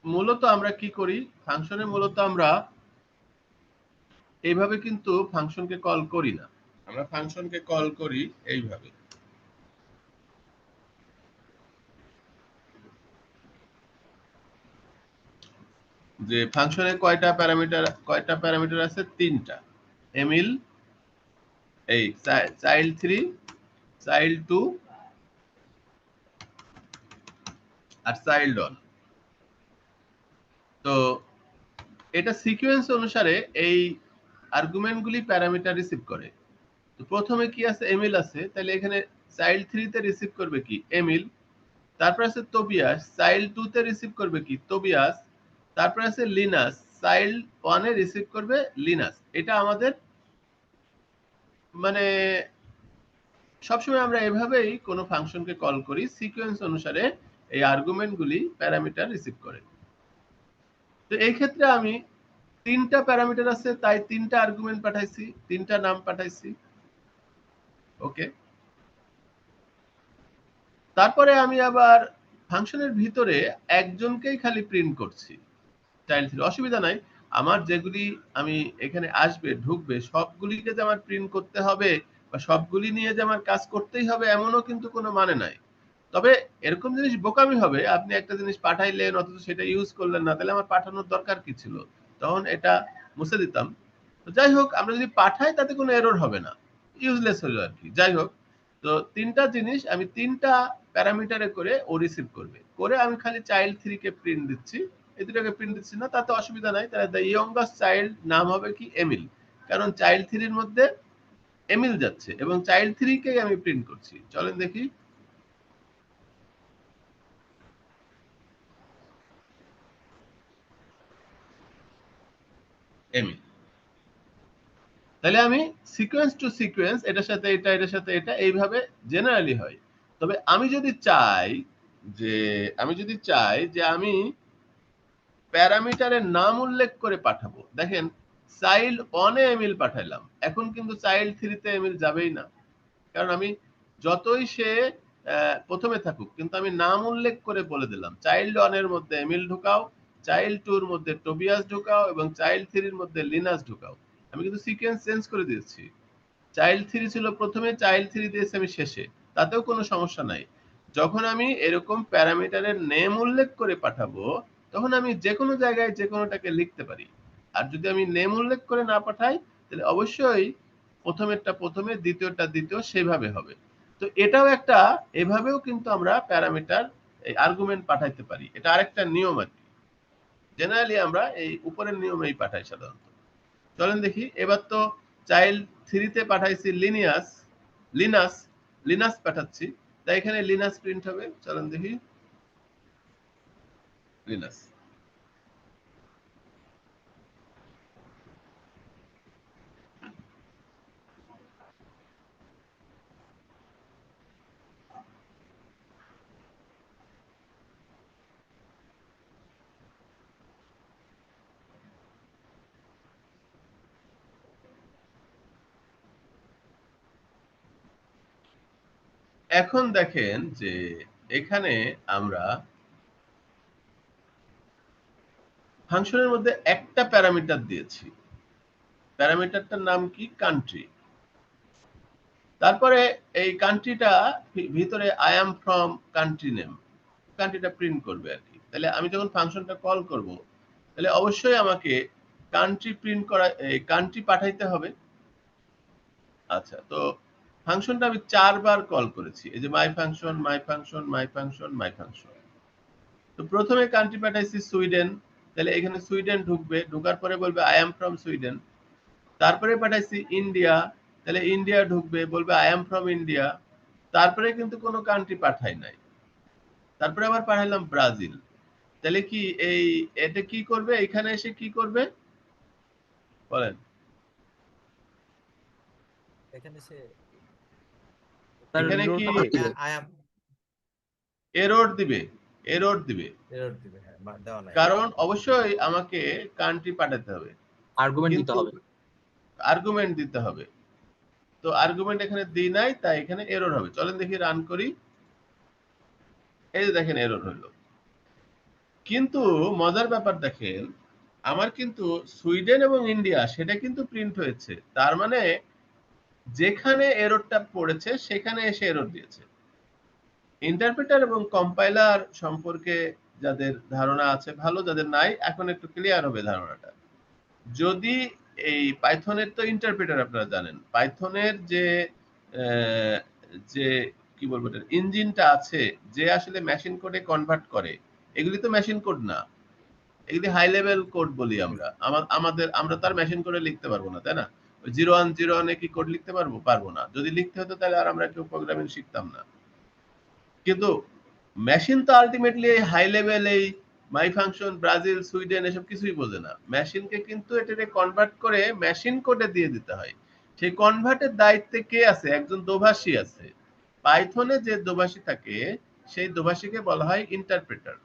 মূলত আমরা কি করি, ফাংশনে মূলত আমরা এইভাবে কিন্তু ফাংশনকে কল করি না, আমরা ফাংশনকে কল করি এইভাবে। যে ফাংশনে কয়টা প্যারামিটার আছে? তিনটা। এমিল, এই চাইল্ড 3, চাইল্ড 2 আর চাইল্ড 1। তো এটা সিকোয়েন্স অনুসারে এই আর্গুমেন্টগুলি প্যারামিটার রিসিভ করে। তো প্রথমে কি আছে? এমিল আছে, তাহলে এখানে চাইল্ড 3 তে রিসিভ করবে কি? এমিল। তারপর আছে তোবিয়াস, চাইল্ড 2 তে রিসিভ করবে কি? তোবিয়াস। তারপর আছে লিনাস, চাইল্ড 1 এ রিসিভ করবে লিনাস। এটা আমাদের মানে সবসময় আমরা এভাবেই কোনো ফাংশনকে কল করি, সিকোয়েন্স অনুসারে এই আর্গুমেন্টগুলি প্যারামিটার রিসিভ করে। তো এই ক্ষেত্রে আমি তিনটা প্যারামিটার আছে, তাই তিনটা আর্গুমেন্ট পাঠাইছি, তিনটা নাম পাঠাইছি। ওকে, তারপরে আমি আবার ফাংশনের ভিতরে একজনকেই খালি প্রিন্ট করছি, চাইল্ড 3। অসুবিধা নাই, আমার যেগুলি আমি এখানে আসবে, ঢুকবে, সবগুলিকে যে আমার প্রিন্ট করতে হবে বা সবগুলি নিয়ে যে আমার কাজ করতেই হবে এমনও কিন্তু কোনো মানে নাই। তবে এরকম জিনিস বোকামি হবে, আপনি একটা জিনিস পাঠাইলেন অথচ সেটা ইউজ করলেন না, তাহলে আমার পাঠানোর দরকার কি ছিল? তখন এটা মুছে দিতাম। তো যাই হোক, আমরা যদি পাঠাই তাতে কোনো এরর হবে না, ইউজলেস হলো আর কি। যাই হোক, তো তিনটা জিনিস আমি তিনটা প্যারামিটারে করে ও রিসিভ করবে, করে আমি খালি চাইল্ড 3 কে প্রিন্ট দিচ্ছি, এই দুটোকে প্রিন্ট দিচ্ছি না, তাতে অসুবিধা নাই। তাহলে দ্য ইয়ংগেস্ট চাইল্ড নাম হবে কি? এমিল, কারণ চাইল্ড 3 এর মধ্যে এমিল যাচ্ছে এবং চাইল্ড 3 কেই আমি প্রিন্ট করছি। চলেন দেখি। এমিল, তাহলে আমি সিকোয়েন্স টু সিকোয়েন্স, এটার সাথে এটা, এটার সাথে এটা, এইভাবে জেনারেলি হয়। তবে আমি যদি চাই যে আমি প্যারামিটারের নাম উল্লেখ করে পাঠাবো, দেখেন চাইল্ড 1 এ এমিল পাঠাইলাম, এখন কিন্তু চাইল্ড 3 তে এমিল যাবেই না, কারণ আমি যতই সে প্রথমে থাকুক, কিন্তু আমি নাম উল্লেখ করে বলে দিলাম চাইল্ড 1 এর মধ্যে এমিল ঢুকাও, চাইল্ড 2 এর মধ্যে টোবিয়াস ঢুকাও এবং চাইল্ড 3 এর মধ্যে লিনাস ঢুকাও। আমি কিন্তু সিকোয়েন্স চেঞ্জ করে দিয়েছি। চাইল্ড 3 ছিল প্রথমে, চাইল্ড 3 দিয়েছি আমি শেষে, তাতেও কোনো সমস্যা নাই। যখন আমি এরকম প্যারামিটারের নেম উল্লেখ করে পাঠাবো, তখন আমি যে কোনো জায়গায় যে কোনোটাকে লিখতে পারি। আর যদি আমি নেম উল্লেখ করে না পাঠাই তাহলে অবশ্যই প্রথমেরটা প্রথমে, দ্বিতীয়টা দ্বিতীয়, সেভাবে হবে। তো এটাও একটা, এভাবেও কিন্তু আমরা প্যারামিটার এই আর্গুমেন্ট পাঠাইতে পারি। এটা আরেকটা নিয়ম আর কি। জেনারেলি আমরা এই উপরের নিয়মেই পাঠাই সাধারণত। চলেন দেখি, এবার তো চাইল্ড 3 তে পাঠাইছি লিনাস পাঠাচ্ছি, তাই এখানে লিনাস প্রিন্ট হবে। চলেন দেখি, লিনাস। এখন দেখেন যে এখানে আমরা ফাংশনের মধ্যে একটা প্যারামিটার দিয়েছি। প্যারামিটারটার নাম কি? কান্ট্রি। তারপরে এই কান্ট্রিটা ভিতরে I am from country name, কান্ট্রিটা প্রিন্ট করবে আর কি। তাহলে আমি যখন ফাংশনটা কল করব তাহলে অবশ্যই আমাকে কান্ট্রি প্রিন্ট করা, এই কান্ট্রি পাঠাইতে হবে। আচ্ছা, তো ফাংশনটা আমি 4 বার কল করেছি। এই যে মাই ফাংশন, মাই ফাংশন, মাই ফাংশন, মাই ফাংশন। তো প্রথমে কান্ট্রি পাঠাইছি সুইডেন, তাহলে এখানে সুইডেন ঢুকবে, ঢোকার পরে বলবে আই অ্যাম ফ্রম সুইডেন। তারপরে পাঠাইছি ইন্ডিয়া, তাহলে ইন্ডিয়া ঢুকবে, বলবে আই অ্যাম ফ্রম ইন্ডিয়া। তারপরে কিন্তু কোনো কান্ট্রি পাঠাই নাই। তারপরে আবার পাঠাইলাম ব্রাজিল। তাহলে কি এটা কি করবে? এখানে এসে কি করবে বলেন? এখানে সে তার এখানে রিলোড কি দিবে। আই এম এরর দিবে? এরর দিবে, এরর দিবে, হ্যাঁ, দেওয়া নাই। কারণ অবশ্যই আমাকে কান্ট্রি পাঠাতে হবে, আর্গুমেন্ট দিতে কিন্তু হবে। আর্গুমেন্ট দিতে হবে। তো আর্গুমেন্ট এখানে দিই নাই, তাই এখানে এরর হবে। চলেন দেখি, রান করি। এই যে দেখেন এরর হলো। কিন্তু মজার ব্যাপার দেখেন, আমার কিন্তু সুইডেন এবং ইন্ডিয়া সেটা কিন্তু প্রিন্ট হয়েছে। তার মানে যেখানে এররটা পড়েছে সেখানে এসে এরর দিয়েছে। ইন্টারপ্রেটার এবং কম্পাইলার সম্পর্কে যাদের ধারণা আছে ভালো, যাদের নাই এখন একটু ক্লিয়ার হবে ধারণাটা। যদি এই পাইথনের তো ইন্টারপ্রেটার আপনারা জানেন, পাইথনের আহ, যে কি বলবো ইঞ্জিনটা আছে, যে আসলে মেশিন কোডে কনভার্ট করে, এগুলি তো মেশিন কোড না, এগুলি হাই লেভেল কোড বলি আমরা। আমরা তার মেশিন কোডে লিখতে পারবো না, তাই না? 0101 এ কি কোড লিখতে পারবো? পারবো না। যদি লিখতে হতো তাহলে আর আমরা কেউ প্রোগ্রামিং শিখতাম না। কিন্তু মেশিন তো আলটিমেটলি এই হাই লেভেল, এই মাই ফাংশন, ব্রাজিল, সুইডেন এসব কিছুই বোঝে না। মেশিনকে কিন্তু এটাকে কনভার্ট করে মেশিন কোডে দিয়ে দিতে হয়। সেই কনভার্টের দায়িত্বে কে আছে? একজন দোভাষী আছে। পাইথনে যে দোভাষী থাকে সেই দোভাষীকে বলা হয় ইন্টারপ্রেটার।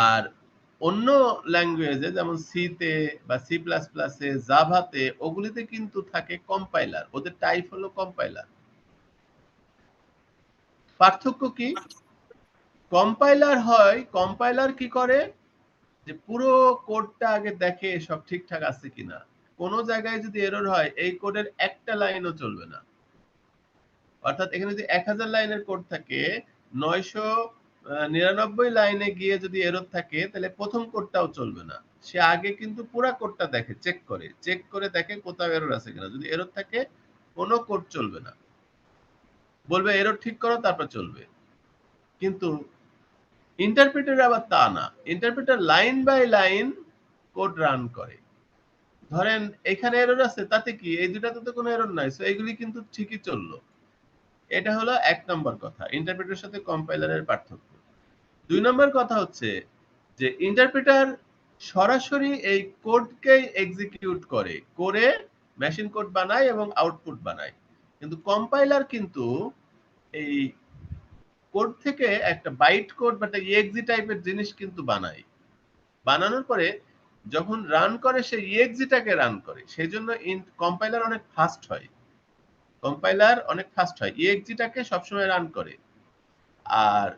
আর অন্য ল্যাঙ্গুয়েজে যেমন সিতে বা সি প্লাস প্লাসে, জাভাতে, ওগুলিতে কিন্তু থাকে কম্পাইলার। ওদের টাইপ হলো কম্পাইলার। পার্থক্য কি? কম্পাইলার কি করে, যে পুরো কোডটা আগে দেখে সব ঠিকঠাক আছে কিনা। কোনো জায়গায় যদি এরর হয়, এই কোডের একটা লাইনও চলবে না। অর্থাৎ এখানে যদি 1000 লাইনের কোড থাকে, 999 লাইনে গিয়ে যদি এরর থাকে, তাহলে প্রথম কোডটাও চলবে না। সে আগে কিন্তু পুরো কোডটা দেখে, চেক করে দেখে কোথাও এরর আছে কিনা। যদি এরর থাকে কোনো কোড চলবে না, বলবে এরর ঠিক করো, তারপর চলবে। কিন্তু ইন্টারপ্রেটার আবার তা না। Interpreter line by line code run করে। ধরেন এখানে এরর আছে, তাতে কি, এই দুটাতে তো কোনো এরর নাই, সো এগুলি কিন্তু ঠিকই চললো। এটা হলো 1 নম্বর কথা, ইন্টারপ্রেটারের সাথে কম্পাইলারের পার্থক্য। 2 নম্বর কথা হচ্ছে যে ইন্টারপ্রেটার সরাসরি এই কোডকেই এক্সিকিউট করে মেশিন কোড বানায় এবং আউটপুট বানায়। কিন্তু কম্পাইলার কিন্তু এই কোড থেকে একটা বাইট কোড বা একটা exe টাইপের জিনিস কিন্তু বানায়। বানানোর পরে যখন রান করে সে exe টাকে রান করে। সেজন্য কম্পাইলার অনেক ফাস্ট হয়। exe টাকে সবসময় রান করে। আর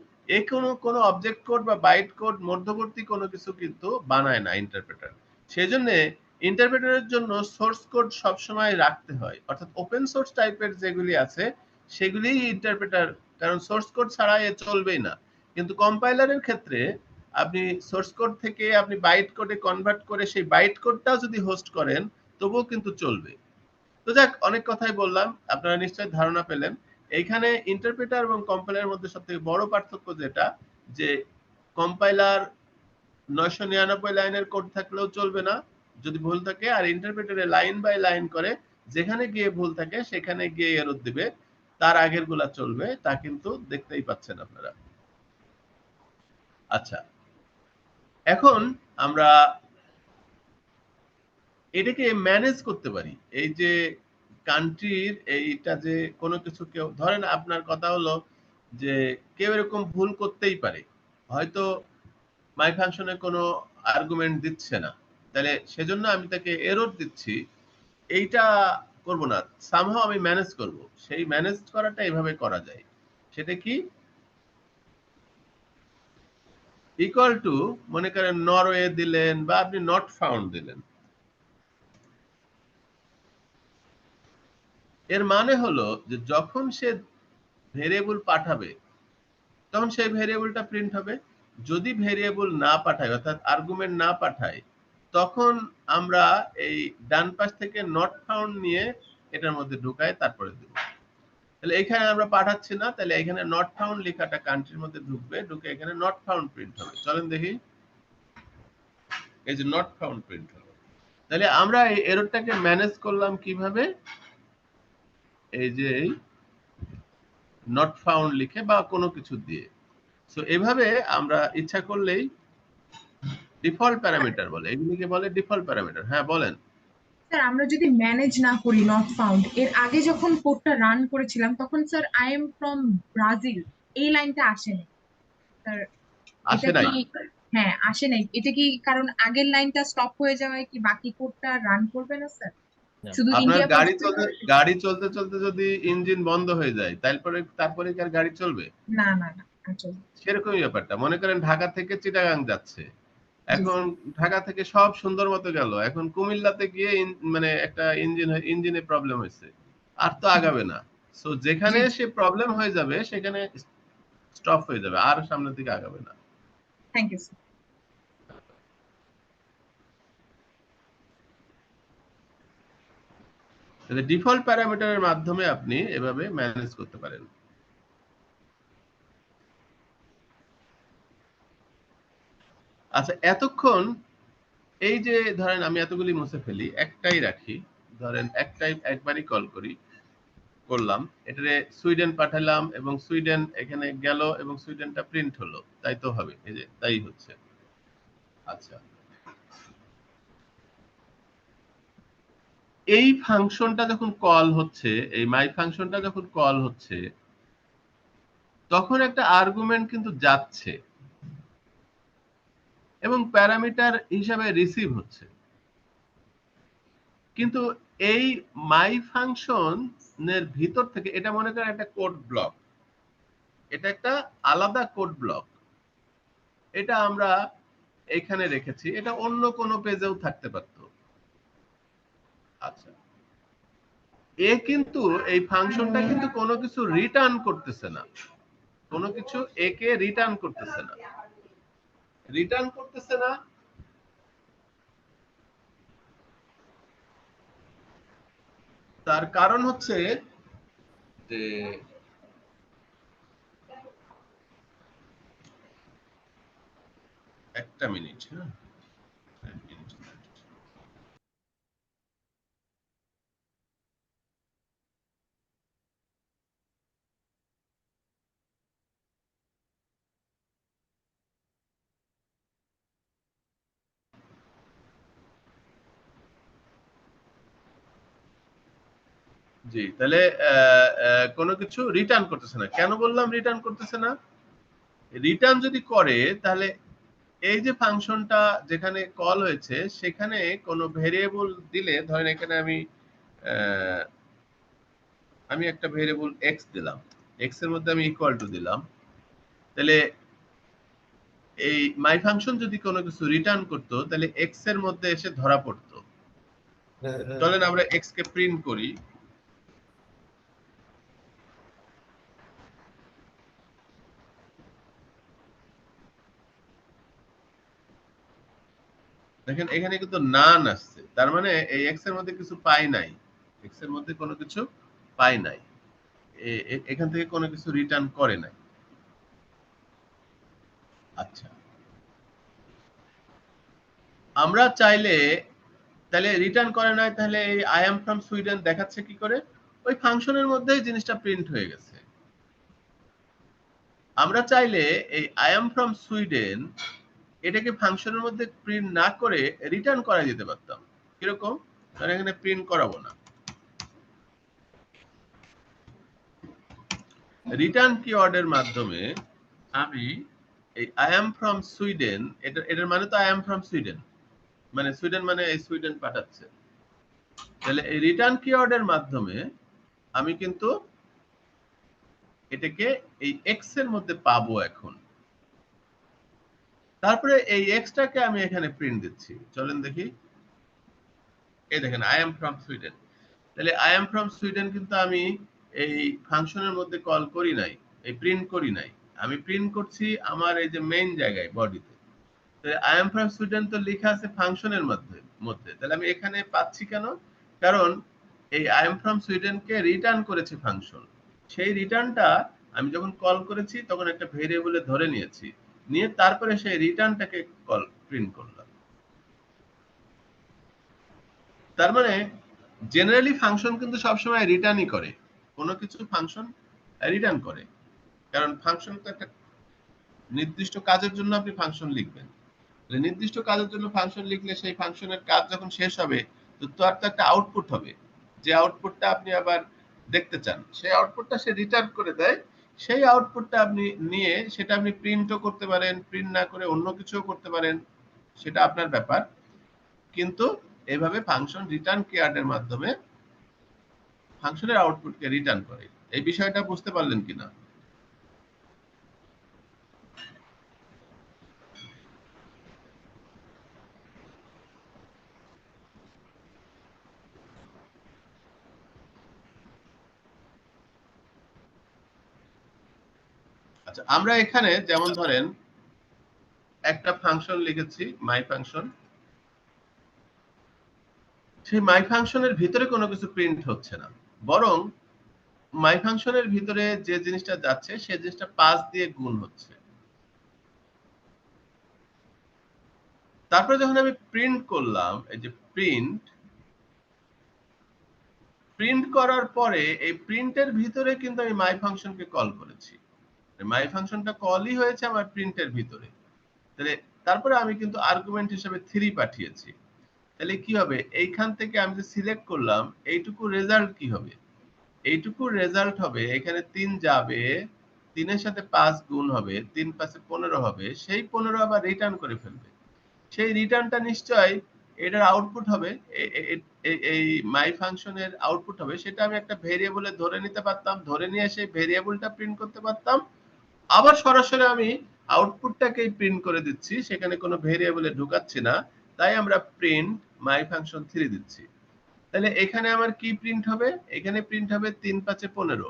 কোনো অবজেক্ট কোড বা বাইট কোড মধ্যবর্তী কোনো কিছু কিন্তু বানায় না ইন্টারপ্রেটার। সেজন্য ইন্টারপ্রেটারের জন্য সোর্স কোড সবসময় রাখতে হয়। অর্থাৎ ওপেন সোর্স টাইপের যেগুলি আছে সেগুলিই ইন্টারপ্রেটার, কারণ সোর্স কোড ছাড়া এ চলবেই না। কিন্তু কম্পাইলারের ক্ষেত্রে আপনি সোর্স কোড থেকে আপনি বাইট কোডে কনভার্ট করে সেই বাইট কোডটাও যদি হোস্ট করেন তবুও কিন্তু চলবে। তো যাক, অনেক কথাই বললাম, আপনারা নিশ্চয়ই ধারণা পেলেন। এইখানে ইন্টারপ্রেটার এবং কম্পাইলারের মধ্যে সবথেকে বড় পার্থক্য যেটা, যে কম্পাইলার 999 লাইনের কোড থাকলেও চলবে না যদি ভুল থাকে, আর ইন্টারপ্রেটারে লাইন বাই লাইন করে যেখানে গিয়ে ভুল থাকে সেখানে গিয়ে এরর দিবে, তার আগের গুলা চলবে। তা কিন্তু দেখতেই পাচ্ছেন আপনারা। আচ্ছা, এখন আমরা এটাকে ম্যানেজ করতে পারি। এই যে কান্ট্রির এইটা যে কোনো কিছু, কেউ ধরেন আপনার কথা হলো যে কেউ এরকম ভুল করতেই পারে, হয়তো মাই ফাংশনে কোনো আর্গুমেন্ট দিচ্ছে না, তাহলে সেজন্য আমি তাকে এরর দিচ্ছি, এইটা করব না, সামহাও আমি ম্যানেজ করব। সেই ম্যানেজ করাটা এভাবে করা যায়। সেটা কি? ইকুয়াল টু, মনে করেন নরওয়ে দিলেন বা আপনি নট ফাউন্ড দিলেন। এর মানে হলো যে যখন সে ভেরিয়েবল পাঠাবে তখন সেই ভেরিয়েবলটা প্রিন্ট হবে। যদি ভেরিয়েবল না পাঠায়, অর্থাৎ আর্গুমেন্ট না পাঠায়, তখন আমরা এই ডান পাশ থেকে নট ফাউন্ড নিয়ে এটার মধ্যে ঢুকাই, তারপরে দেব। তাহলে এখানে আমরা পাঠাচ্ছি না, তাহলে এখানে নট ফাউন্ড লেখাটা কান্ট্রির মধ্যে ঢুকবে, ঢুকে এখানে নট ফাউন্ড প্রিন্ট হবে। চলেন দেখি, এই যে নট ফাউন্ড প্রিন্ট হবে। তাহলে আমরা এই এররটাকে ম্যানেজ করলাম কিভাবে? এই যে নট ফাউন্ড লিখে বা কোনো কিছু দিয়ে। সো এভাবে আমরা ইচ্ছা করলেই ডিফল্ট প্যারামিটার বলে, এগুলিকে বলে ডিফল্ট প্যারামিটার। হ্যাঁ বলেন। স্যার আমরা যদি ম্যানেজ না করি নট ফাউন্ড, এর আগে যখন কোডটা রান করেছিলাম তখন sir I am from Brazil এই লাইনটা আসেনি স্যার। আসে এটা নাই? কি? হ্যাঁ আসে নাই। এটা কি কারণ আগের লাইনটা স্টপ হয়ে যাওয়ায় কি বাকি কোডটা রান করবে না স্যার? না। শুধু আপনার ইন্ডিয়া গাড়ি চলতে চলতে যদি ইঞ্জিন বন্ধ হয়ে যায়, তারপরে কি আর গাড়ি চলবে? না না না আসলে সেরকমই ব্যাপারটা। মনে করেন ঢাকা থেকে চিটাগাং যাচ্ছে, জি এখন স্যার। ঢাকা থেকে সব সুন্দর মতো গেল, এখন কুমিল্লাতে গিয়ে মানে একটা ইঞ্জিনে প্রবলেম হয়েছে, আর তো আগাবে না। সো যেখানে জি সে প্রবলেম হয়ে যাবে সেখানে স্টপ হয়ে যাবে, আর সামনের দিকে আগাবে না। Thank you sir. তাহলে ডিফল্ট প্যারামিটারের মাধ্যমে আপনি এভাবে ম্যানেজ করতে পারেন। আচ্ছা, এতক্ষণ এই যে ধরেন আমি এতগুলি মুছে ফেলি, একটাই রাখি, ধরেন একটাই একবারই কল করলাম, এটারে সুইডেন পাঠালাম এবং সুইডেন এখানে গেল এবং সুইডেনটা প্রিন্ট হলো, তাই তো হবে? এই যে তাই হচ্ছে। আচ্ছা, এই ফাংশনটা যখন কল হচ্ছে, এই মাই ফাংশনটা যখন কল হচ্ছে, তখন একটা আর্গুমেন্ট কিন্তু যাচ্ছে এবং প্যারামিটার হিসাবে রিসিভ হচ্ছে। কিন্তু এই মাই ফাংশনের ভিতর থেকে, এটা মনে করেন একটা কোড ব্লক, এটা একটা আলাদা কোড ব্লক, এটা আমরা এখানে রেখেছি, এটা অন্য কোনো পেজেও থাকতে পারতো। আচ্ছা, এ কিন্তু এই ফাংশনটা কিন্তু কোনো কিছু রিটার্ন করতেছে না, কোনো কিছু একে রিটার্ন করতেছে না, রিটার্ন করতেছে না। তার কারণ হচ্ছে যে একটা মিনিট, হ্যাঁ এক মিনিট। জি, তাহলে কোনো কিছু রিটার্ন করতেছে না। কেন বললাম রিটার্ন করতেছে না? রিটার্ন যদি করে তাহলে এই যে ফাংশনটা যেখানে কল হয়েছে সেখানে কোনো ভেরিয়েবল দিলে, ধরেন এখানে আহ, আমি একটা ভেরিয়েবল এক্স দিলাম, এক্স এর মধ্যে আমি ইকুয়াল টু দিলাম, তাহলে এই মাই ফাংশন যদি কোনো কিছু রিটার্ন করতো তাহলে এক্স এর মধ্যে এসে ধরা পড়তো। চলেন আমরা এক্স কে প্রিন্ট করি। দেখেন এখানে কিন্তু নান আসছে, তার মানে এই এক্স এর মধ্যে কিছু পাই নাই, এক্স এর মধ্যে কোনো কিছু পাই নাই, এখান থেকে কোনো কিছু রিটার্ন করে নাই। আচ্ছা, আমরা চাইলে তাহলে রিটার্ন করে নাই, তাহলে এই আই এম ফ্রম সুইডেন দেখাচ্ছে কি করে? ওই ফাংশনের মধ্যেই জিনিসটা প্রিন্ট হয়ে গেছে। আমরা চাইলে এই আই এম ফ্রম সুইডেন এটাকে ফাংশনের মধ্যে প্রিন্ট না করে রিটার্ন করা যেতে পারতাম। কিরকম? কারণ এখানে প্রিন্ট করাবো না, রিটার্ন কিওয়ার্ডের মাধ্যমে আমি এই আই এম ফ্রম সুইডেন, এটার মানে তো আই এম ফ্রম সুইডেন, মানে সুইডেন মানে এই সুইডেন পাঠাচ্ছে, তাহলে এই রিটার্ন কিওয়ার্ডের মাধ্যমে আমি কিন্তু এটাকে এই এক্স এর মধ্যে পাবো এখন। তারপরে এই এক্সটাকে আমি এখানে প্রিন্ট দিচ্ছি, চলেন দেখি। এই দেখেন আই এম ফ্রম সুইডেন, তাহলে আই এম ফ্রম সুইডেন কিন্তু আমি এই ফাংশনের মধ্যে কল করি নাই, এই প্রিন্ট করি নাই, আমি প্রিন্ট করছি আমার এই যে মেইন জায়গায় বডিতে। তাহলে আই এম ফ্রম সুইডেন তো লেখা আছে ফাংশনের মধ্যে, তাহলে আমি এখানে পাচ্ছি কেন? কারণ এই আই এম ফ্রম সুইডেনকে রিটার্ন করেছে ফাংশন, সেই রিটার্নটা আমি যখন কল করেছি তখন একটা ভেরিয়েবলে ধরে নিয়েছি, নিয়ে তারপরে সেই রিটার্নটাকে কল প্রিন্ট করলাম। তার মানে জেনারেলি ফাংশন কিন্তু সবসময় রিটার্নই করে, কোনো কিছু ফাংশন রিটার্ন করে, কারণ ফাংশন তো একটা নির্দিষ্ট কাজের জন্য আপনি ফাংশন লিখবেন, নির্দিষ্ট কাজের জন্য ফাংশন লিখলে সেই ফাংশনের কাজ যখন শেষ হবে তো তার তো একটা আউটপুট হবে, যে আউটপুটটা আপনি আবার দেখতে চান, সেই আউটপুটটা সে রিটার্ন করে দেয়, সেই আউটপুটটা আপনি নিয়ে সেটা আপনি প্রিন্টও করতে পারেন, প্রিন্ট না করে অন্য কিছুও করতে পারেন, সেটা আপনার ব্যাপার। কিন্তু এইভাবে ফাংশন রিটার্ন কিওয়ার্ডের মাধ্যমে ফাংশনের আউটপুটকে রিটার্ন করে। এই বিষয়টা বুঝতে পারলেন কিনা? আচ্ছা, আমরা এখানে যেমন ধরেন একটা ফাংশন লিখেছি মাই ফাংশন, সেই মাই ফাংশনের ভিতরে কোনো কিছু প্রিন্ট হচ্ছে না, বরং মাই ফাংশনের ভিতরে যে জিনিসটা যাচ্ছে সে জিনিসটা 5 দিয়ে গুণ হচ্ছে। তারপরে যখন আমি প্রিন্ট করলাম, এই যে প্রিন্ট করার পরে এই প্রিন্টের ভিতরে কিন্তু আমি মাই ফাংশনকে কল করেছি, মাই ফাংশনটা কলই হয়েছে আমার প্রিন্টের ভিতরে, তাহলে তারপরে আমি কিন্তু আর্গুমেন্ট হিসেবে 3 পাঠিয়েছি। তাহলে কি হবে? এইখান থেকে আমি যে সিলেক্ট করলাম এইটুকু রেজাল্ট কি হবে? এইটুকু রেজাল্ট হবে এখানে 3 যাবে, 3 এর সাথে 5 গুণ হবে, 3 5 15 হবে, সেই 15 আবার রিটার্ন করে ফেলবে, সেই রিটার্নটা নিশ্চয়ই এটার আউটপুট হবে, এই মাই ফাংশনের আউটপুট হবে, সেটা আমি একটা ভেরিয়েবলে ধরে নিতে পারতাম, ধরে নিয়ে সেই ভেরিয়েবলটা প্রিন্ট করতে পারতাম, আবার সরাসরি আমি আউটপুটটাকেই প্রিন্ট করে দিচ্ছি, সেখানে কোনো ভেরিয়েবলে ঢুকাচ্ছি না, তাই আমরা প্রিন্ট মাই ফাংশন 3 দিচ্ছি। তাহলে এখানে আমার কি প্রিন্ট হবে? এখানে প্রিন্ট হবে 3 5 15,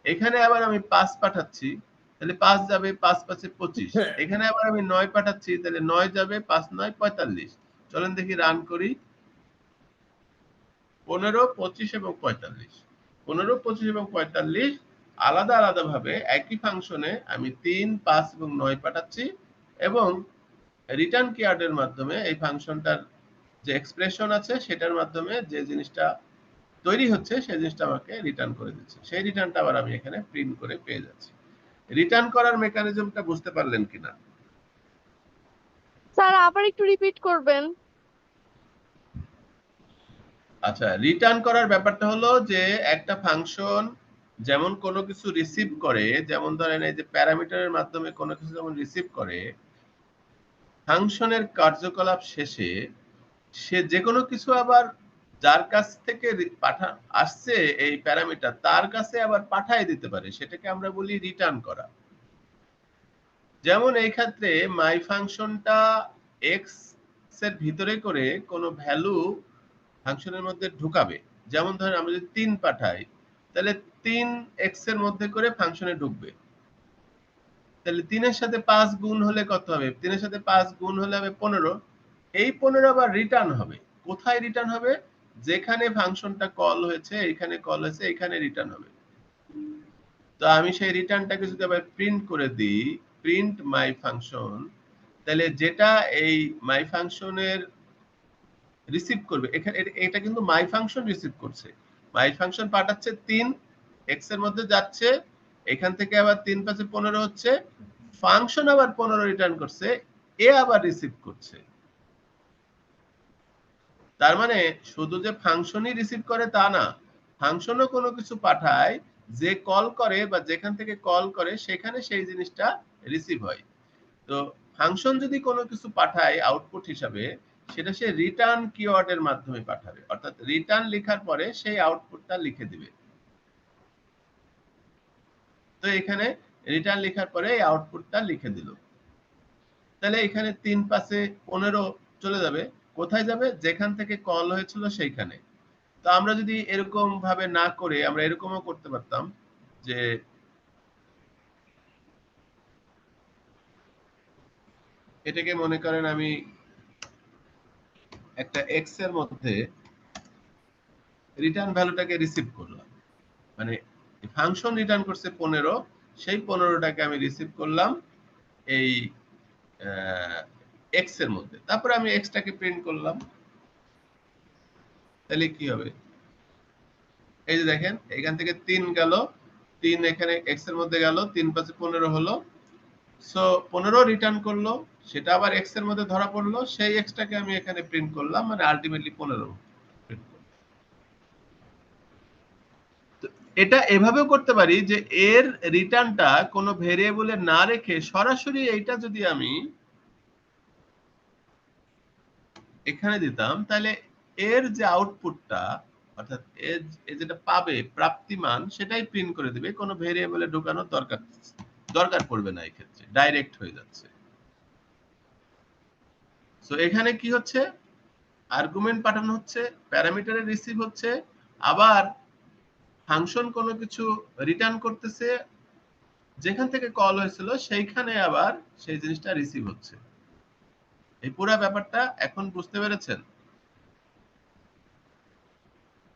এখানে আবার আমি 5 পাঠাচ্ছি, তাহলে 5 যাবে, 5 5 25, এখানে আবার আমি 9 পাঠাচ্ছি, তাহলে 9 যাবে, 5 9 45। চলেন দেখি রান করি। 15 25 এবং 45, 15 25 এবং 45 আলাদা আলাদা ভাবে একই ফাংশনে আমি 3 5 এবং 9 পাঠাচ্ছি, এবং রিটার্ন কিওয়ার্ডের মাধ্যমে এই ফাংশনটার যে এক্সপ্রেশন আছে সেটার মাধ্যমে যে জিনিসটা তৈরি হচ্ছে সেই জিনিসটা আমাকে রিটার্ন করে দিচ্ছে, সেই রিটার্নটা আবার আমি এখানে প্রিন্ট করে পেয়ে যাচ্ছি। রিটার্ন করার মেকানিজমটা বুঝতে পারলেন কিনা? স্যার আবার একটু রিপিট করবেন। আচ্ছা, রিটার্ন করার ব্যাপারটা হলো যে একটা ফাংশন যেমন কোনো কিছু রিসিভ করে, যেমন ধরেন এই যে প্যারামিটারের মাধ্যমে কোনো কিছু যেমন রিসিভ করে, ফাংশনের কার্যকলাপ শেষে সে যে কোনো কিছু আবার যার কাছ থেকে আসছে এই প্যারামিটার তার কাছে আবার পাঠিয়ে দিতে পারে, সেটাকে আমরা বলি রিটার্ন করা। যেমন এই ক্ষেত্রে মাই ফাংশনটা এক্স এর ভিতরে করে কোনো ভ্যালু ফাংশনের মধ্যে ঢুকাবে, যেমন ধরেন আমরা যদি 3 পাঠাই তাহলে 3 এক্স এর মধ্যে করে ফাংশনে ঢুকবে, তাহলে 3 এর সাথে 5 গুণ হলে কত হবে? 3 এর সাথে 5 গুণ হলে হবে 15, এই 15 আবার রিটার্ন হবে। কোথায় রিটার্ন হবে? যেখানে ফাংশনটা কল হয়েছে, এখানে কল হয়েছে, এখানে রিটার্ন হবে। তো আমি সেই রিটার্নটাকে যদি আবার প্রিন্ট করে দিই, প্রিন্ট মাই ফাংশন, তাহলে যেটা এই মাই ফাংশনের রিসিভ করবে, এখানে এটা কিন্তু মাই ফাংশন রিসিভ করছে। মাই ফাংশন পাঠাচ্ছে 3, এক্স এর মধ্যে যাচ্ছে, এখান থেকে আবার 3 5 15 হচ্ছে, ফাংশন আবার 15 রিটার্ন করছে, এ আবার রিসিভ করছে। তার মানে শুধু যে ফাংশনই রিসিভ করে তা না, ফাংশনও কোনো কিছু পাঠায়, যে কল করে বা যেখান থেকে কল করে সেখানে সেই জিনিসটা রিসিভ হয়। তো ফাংশন যদি কোনো কিছু পাঠায় আউটপুট হিসাবে, সেটা সে রিটার্ন কিওয়ার্ডের মাধ্যমে পাঠাবে, অর্থাৎ রিটার্ন লেখার পরে সেই আউটপুটটা লিখে দিবে। তো এখানে রিটার্ন লেখার পরে এই আউটপুটটা লিখে দিল। তাহলে এখানে 3 5 15 চলে যাবে, কোথায় যাবে? যেখান থেকে কল হয়েছিল সেইখানে। তো আমরা যদি এরকম ভাবে না করে আমরা এরকমও করতে পারতাম যে এটাকে মনে করেন আমি একটা এক্স এর মধ্যে রিটার্ন ভ্যালুটাকে রিসিভ করলাম, মানে ফাংশন রিটার্ন করছে 15, সেই 15টাকে আমি রিসিভ করলাম এই এক্স এর মধ্যে, তারপরে আমি এক্সটাকে প্রিন্ট করলাম। তাহলে কি হবে? এই যে দেখেন, এখান থেকে 3 গেল, 3 এখানে এক্স এর মধ্যে গেল, 3 5 15 হলো। সো 15 রিটার্ন করলো, সেটা আবার এক্স এর মধ্যে ধরা পড়লো, সেই এক্সটাকে আমি এখানে প্রিন্ট করলাম, মানে আলটিমেটলি 15 প্রিন্ট করলাম। তো এটা এভাবেও করতে পারি যে এর রিটার্নটা কোনো ভেরিয়েবলে না রেখে সরাসরি এইটা যদি আমি এখানে দিতাম, তাহলে এর যে আউটপুটটা, অর্থাৎ এর যেটা পাবে প্রাপ্তিমান, সেটাই প্রিন্ট করে দিবে, কোনো ভেরিয়েবলে ঢোকানোর দরকার পড়বে না, এই ক্ষেত্রে ডাইরেক্ট হয়ে যাচ্ছে। সো এখানে কি হচ্ছে? আর্গুমেন্ট পাঠানো হচ্ছে, প্যারামিটারে রিসিভ হচ্ছে, আবার ফাংশন কোনো কিছু রিটার্ন করতেছে, যেখান থেকে কল হয়েছিল সেইখানে আবার সেই জিনিসটা রিসিভ হচ্ছে। এই পুরো ব্যাপারটা এখন বুঝতে পেরেছেন?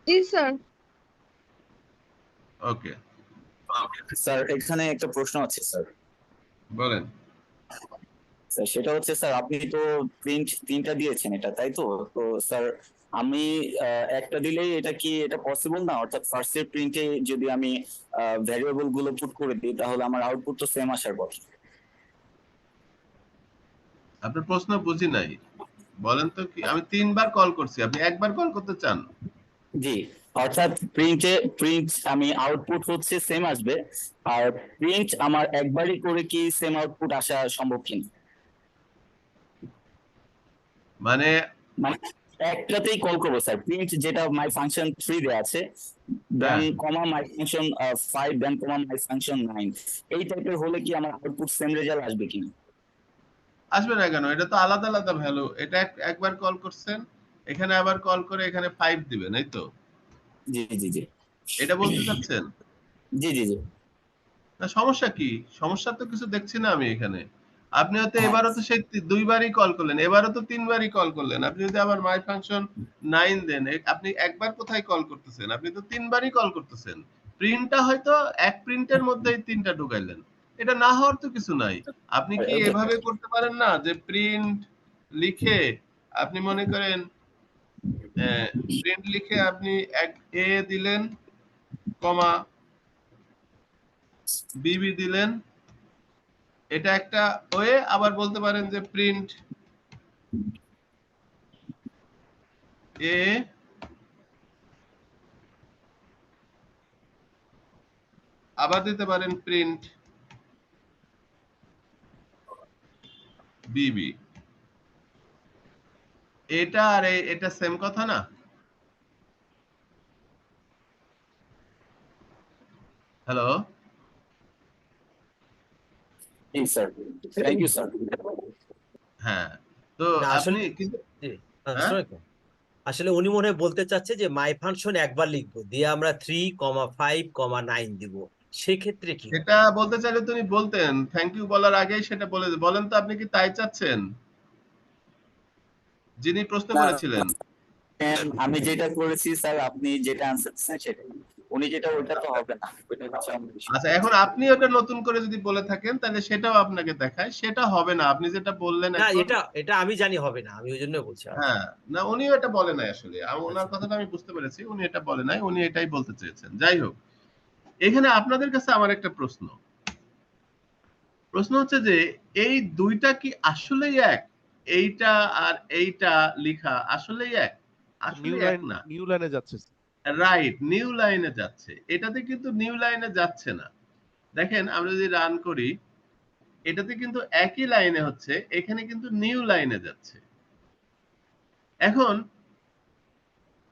জি স্যার। ওকে, স্যার এখানে একটা প্রশ্ন আছে স্যার। বলেন। স্যার সেটা হচ্ছে স্যার আপনি তো প্রিন্ট 3টা দিয়েছেন এটা, তাই তো? তো স্যার আমি একটা দিলেই এটা পসিবল না? অর্থাৎ ফার্স্ট এর প্রিন্টে যদি আমি ভ্যারিয়েবল গুলো পুট করে দিই তাহলে আমার আউটপুট তো সেম আসার কথা। আপনার প্রশ্ন বুঝি নাই, বলেন তো কি? আমি 3 বার কল করছি, আপনি একবার কল করতে চান? জি, অর্থাৎ প্রিন্ট আমি আউটপুট হচ্ছে সেম আসবে, আর প্রিন্ট আমার একবারই করে কি সেম আউটপুট আসা সম্ভব কিনা? মানে মানে একটাতেই কল করবো স্যার, প্রিন্ট যেটা মাই ফাংশন 3 দেয়া আছে, দেন কমা মাই ফাংশন 5, দেন কমা মাই ফাংশন 9, এই টাইপের হলে কি আমার আউটপুট সেম রেজাল্ট আসবে কিনা? আসবে না কেন? এটা তো আলাদা আলাদা ভ্যালু। এটা একবার কল করছেন, এখানে আবার কল করে এখানে 5 দিবেন, এই তো? জি জি জি এটা বলতে চাচ্ছেন? জি জি জি না, সমস্যা কি? সমস্যা তো কিছু দেখছি না আমি এখানে। আপনি হয়তো হ্যাঁ। এবারও তো সেই 2 বারই কল করলেন, এবারও তো 3 বারই কল করলেন। আপনি যদি আবার মাই ফাংশন 9 দেন, আপনি একবার কোথায় কল করতেছেন? আপনি তো 3 বারই কল করতেছেন। প্রিন্টটা হয়তো এক প্রিন্টের মধ্যেই 3টা ঢুকাইলেন। এটা না হওয়ার তো কিছু নাই। আপনি কি এভাবে করতে পারেন না যে প্রিন্ট লিখে আপনি মনে করেন প্রিন্ট লিখে আপনি এক এ দিলেন, কমা বিবি দিলেন, এটা একটা ওয়ে। আবার বলতে পারেন যে প্রিন্ট এ, আবার দিতে পারেন প্রিন্ট বিবি। এটা আর এটা সেম কথা না? হ্যালো, জি স্যার, থ্যাংক ইউ স্যার। হ্যাঁ। তো না, আপনি আসলে কিন্তু জি, হ্যাঁ? শোনেন তো, আসলে উনি মনে হয় বলতে চাচ্ছে যে মাই ফাংশন একবার লিখবো, দিয়ে আমরা 3,5,9 দিব, সেক্ষেত্রে কি হবে? সেটা বলতে চাইলে তুমি বলতেন, থ্যাংক ইউ বলার আগেই সেটা বলে বলেন তো, আপনি কি তাই চাচ্ছেন যিনি প্রশ্ন না, করেছিলেন। আমি যেটা করেছি স্যার, আপনি যেটা আনসার দিচ্ছেন সেটাই, উনি যেটা, ওটা তো হবে না, ওইটা হচ্ছে আমার বিষয়। আচ্ছা, এখন আপনি ওটা নতুন করে যদি বলে থাকেন তাহলে সেটাও আপনাকে দেখায়, সেটা হবে না। আপনি যেটা বললেন না, এখন, এটা আমি জানি হবে না, আমি ওই জন্য বলছি। হ্যাঁ, না উনিও এটা বলে নাই আসলে। ওনার আচ্ছা। কথাটা আমি বুঝতে পেরেছি, উনি এটা বলে নাই, উনি এটাই বলতে চেয়েছেন। যাই হোক, এখানে আপনাদের কাছে আমার একটা প্রশ্ন হচ্ছে যে এই দুইটা কি আসলেই এক? এইটা আর এইটা লিখা আসলেই এক? আসলে এক না। নিউ লাইনে যাচ্ছে। রাইট, নিউ লাইনে যাচ্ছে। এটাতে কিন্তু নিউ লাইনে যাচ্ছে না। দেখেন আমরা যদি রান করি, এটাতে কিন্তু একই লাইনে হচ্ছে, এখানে কিন্তু নিউ লাইনে যাচ্ছে। এখন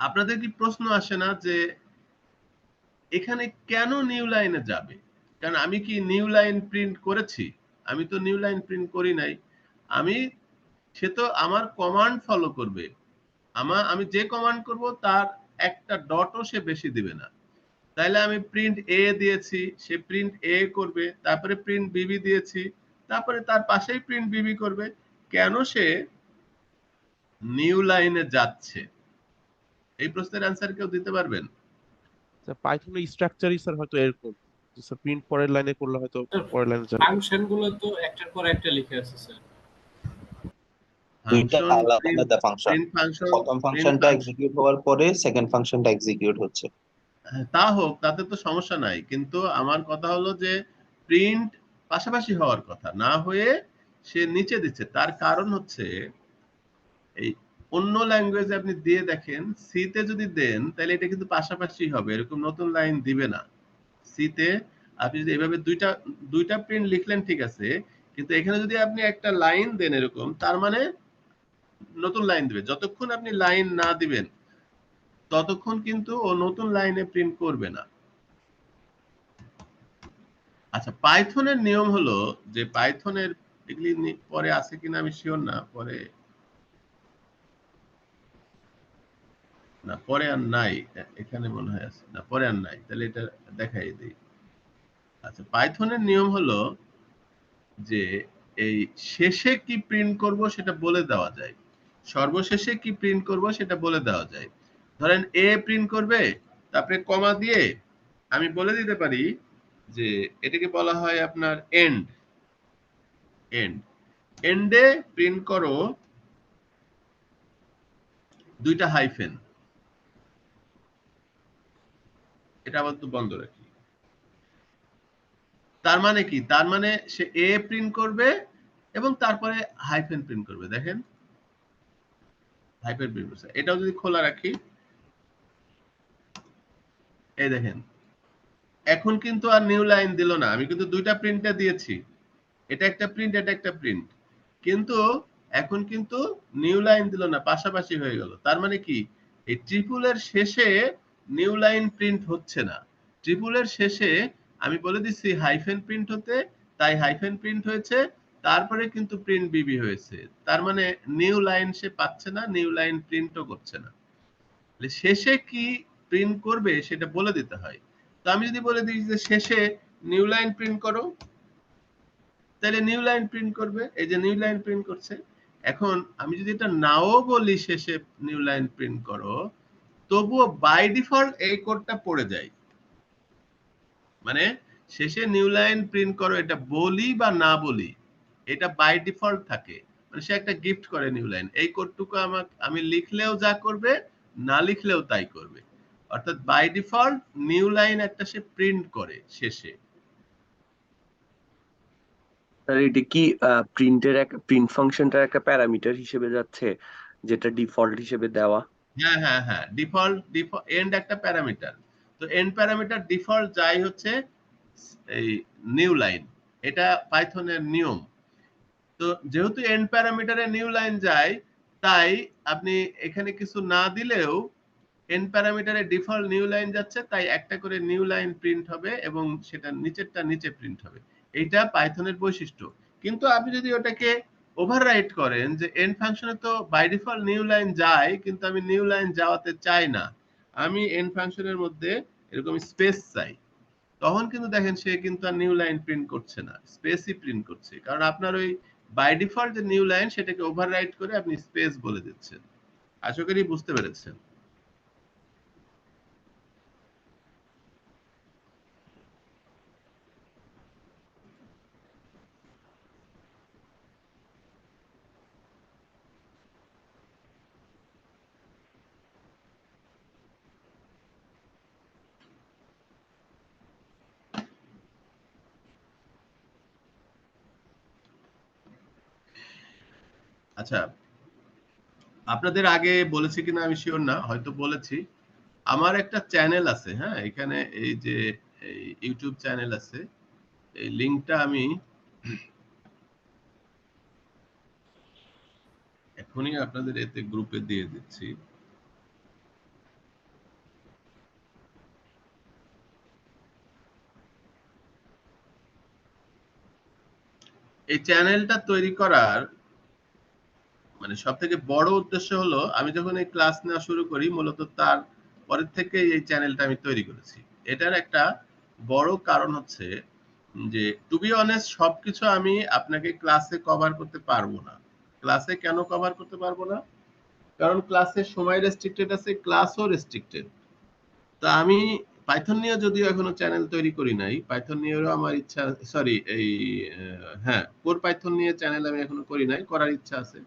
আপনাদের কি প্রশ্ন আসে না যে এখানে কেন নিউ লাইনে যাবে? কারণ আমি কি নিউ লাইন প্রিন্ট করেছি? আমি তো নিউ লাইন প্রিন্ট করি নাই। সে তো আমার কমান্ড ফলো করবে। আমি যে কমান্ড করব তার একটা ডটও সে বেশি দিবে না। তাইলে আমি প্রিন্ট এ দিয়েছি, সে প্রিন্ট এ করবে, তারপরে প্রিন্ট বিবি দিয়েছি, তারপরে তার পাশেই প্রিন্ট বিবি করবে। কেন সে নিউ লাইনে যাচ্ছে? এই প্রশ্নের অ্যান্সার কেউ দিতে পারবেন? পাইথনের স্ট্রাকচারই স্যার হয়তো এরকম, যে স্যার প্রিন্ট পরের লাইনে করলে হয়তো পরের লাইনে যাবে। ফাংশন গুলো তো একটার পর একটা লিখে আছে স্যার। দুইটা ফাংশন, আলাদা আলাদা ফাংশন। প্রিন্ট ফাংশন, প্রথম প্রিন্ট ফাংশনটা ফাংশন, এক্সিকিউট হওয়ার পরে সেকেন্ড ফাংশনটা এক্সিকিউট হচ্ছে। তা হোক, তাতে তো সমস্যা নাই। কিন্তু আমার কথা হলো যে প্রিন্ট পাশাপাশি হওয়ার কথা না হয়ে সে নিচে দিচ্ছে। তার কারণ হচ্ছে এই অন্য ল্যাঙ্গুয়েজে আপনি দিয়ে দেখেন, সি তে যদি দেন তাহলে এটা কিন্তু পাশাপাশি হবে, এরকম নতুন লাইন দিবে না। সি তে আপনি যদি এভাবে দুইটা প্রিন্ট লিখলেন ঠিক আছে, কিন্তু এখানে যদি আপনি একটা লাইন দেন এরকম, তার মানে নতুন লাইন দিবে। যতক্ষণ আপনি লাইন না দিবেন ততক্ষণ কিন্তু ও নতুন লাইনে প্রিন্ট করবে না। আচ্ছা, পাইথনের নিয়ম হলো যে পাইথনের এগুলি পরে আছে কিনা আমি শিওর না, পরে আর নাই, এখানে মনে হয় আছে, না পরে আর নাই, তাহলে এটা দেখাই দিই। আচ্ছা, পাইথনের নিয়ম হলো যে এই শেষে কি প্রিন্ট করব সেটা বলে দেওয়া যায়, সর্বশেষে কি প্রিন্ট করব সেটা বলে দেওয়া যায়। ধরেন এ প্রিন্ট করবে, তারপরে কমা দিয়ে আমি বলে দিতে পারি যে এটাকে বলা হয় আপনার এন্ড। এন্ডে প্রিন্ট করো দুইটা হাইফেন, এটা আবার তো বন্ধ রাখি। তার মানে কি? তার মানে সে এ প্রিন্ট করবে এবং তারপরে হাইফেন প্রিন্ট করবে। দেখেন হাইফেন প্রিন্ট করছে। এটাও যদি খোলা রাখি, এই দেখেন এখন কিন্তু আর নিউ লাইন দিল না। আমি কিন্তু দুইটা প্রিন্টে দিয়েছি, এটা একটা প্রিন্ট, এটা একটা প্রিন্ট, কিন্তু এখন কিন্তু নিউ লাইন দিল না, পাশাপাশি হয়ে গেল। তার মানে কি? এই ট্রিপলের শেষে নিউ লাইন প্রিন্ট হচ্ছে না। ট্রিপলের শেষে আমি বলে দিচ্ছি হাইফেন প্রিন্ট হতে, তাই হাইফেন প্রিন্ট হয়েছে, তারপরে কিন্তু প্রিন্ট বিবি হয়েছে। তার মানে নিউ লাইন সে পাচ্ছে না, নিউ লাইন প্রিন্টও করছে না। শেষে কি প্রিন্ট করবে সেটা বলে দিতে হয়। তো আমি যদি বলে দিই যে শেষে নিউ লাইন প্রিন্ট করো, তাহলে নিউ লাইন প্রিন্ট করবে। এই যে নিউ লাইন প্রিন্ট করছে। এখন আমি যদি এটা নাও বলি শেষে নিউ লাইন প্রিন্ট করো, তবুও বাই ডিফল্ট এই কোডটা পড়ে যায়। মানে শেষে নিউ লাইন প্রিন্ট করো এটা বলি বা না বলি, এটা বাই ডিফল্ট থাকে। মানে সে একটা গিফট করে নিউ লাইন। এই কোডটুকু আমি লিখলেও যা করবে, না লিখলেও তাই করবে। অর্থাৎ বাই ডিফল্ট নিউ লাইন একটা সে প্রিন্ট করে শেষে। স্যার এটা কি প্রিন্ট ফাংশনটার একটা প্যারামিটার হিসেবে যাচ্ছে, যেটা ডিফল্ট হিসেবে দেওয়া? হ্যাঁ, ডিফল্ট এন্ড একটা প্যারামিটার। তো এন্ড প্যারামিটার ডিফল্ট যাই হচ্ছে এই নিউ লাইন, এটা পাইথনের নিয়ম। তো যেহেতু এন্ড প্যারামিটারে নিউ লাইন যায়, তাই আপনি এখানে কিছু না দিলেও এন্ড প্যারামিটারে ডিফল্ট নিউ লাইন যাচ্ছে, তাই একটা করে নিউ লাইন প্রিন্ট হবে এবং সেটা নিচেরটা নিচে প্রিন্ট হবে। এইটা পাইথনের বৈশিষ্ট্য। কিন্তু আপনি যদি ওটাকে ওভাররাইট করেন যে এন্ড ফাংশনে তো বাই ডিফল্ট নিউ লাইন যায়, কিন্তু আমি নিউ লাইন যাওয়াতে চাই না, আমি এন্ড ফাংশনের মধ্যে এরকম স্পেস চাই, তখন কিন্তু দেখেন সে কিন্তু আর নিউ লাইন প্রিন্ট করছে না, স্পেসই প্রিন্ট করছে। কারণ আপনার ওই বাই ডিফল্ট যে নিউ লাইন সেটাকে ওভাররাইট করে আপনি স্পেস বলে দিচ্ছেন। আশা করি বুঝতে পেরেছেন। আচ্ছা, আপনাদের আগে বলেছি কিনা আমি শিওর না, হয়তো বলেছি। আমার একটা চ্যানেল আছে, হ্যাঁ, এখানে এই যে এই ইউটিউব চ্যানেল আছে, এই লিংকটা আমি এখনই আপনাদের এতে গ্রুপে দিয়ে দিচ্ছি। এই চ্যানেলটা তৈরি করার মানে সবথেকে বড় উদ্দেশ্য হলো, আমি যখন এই ক্লাস নেওয়া শুরু করি মূলত তার পরের থেকে এই চ্যানেলটা আমি তৈরি করেছি। এটার একটা বড় কারণ হচ্ছে যে টু বি অনেস্ট সবকিছু আমি আপনাকে ক্লাসে কভার করতে পারবো না। ক্লাসে কেন কভার করতে পারবো না? কারণ ক্লাসের সময় রেস্ট্রিক্টেড আছে, ক্লাসও রেস্ট্রিক্টেড। তা আমি পাইথন নিয়ে যদিও এখনো চ্যানেল তৈরি করি নাই, পাইথন নিয়েও আমার ইচ্ছা, সরি এই হ্যাঁ, কোর পাইথন নিয়ে চ্যানেল আমি এখনো করি নাই, করার ইচ্ছা আছে।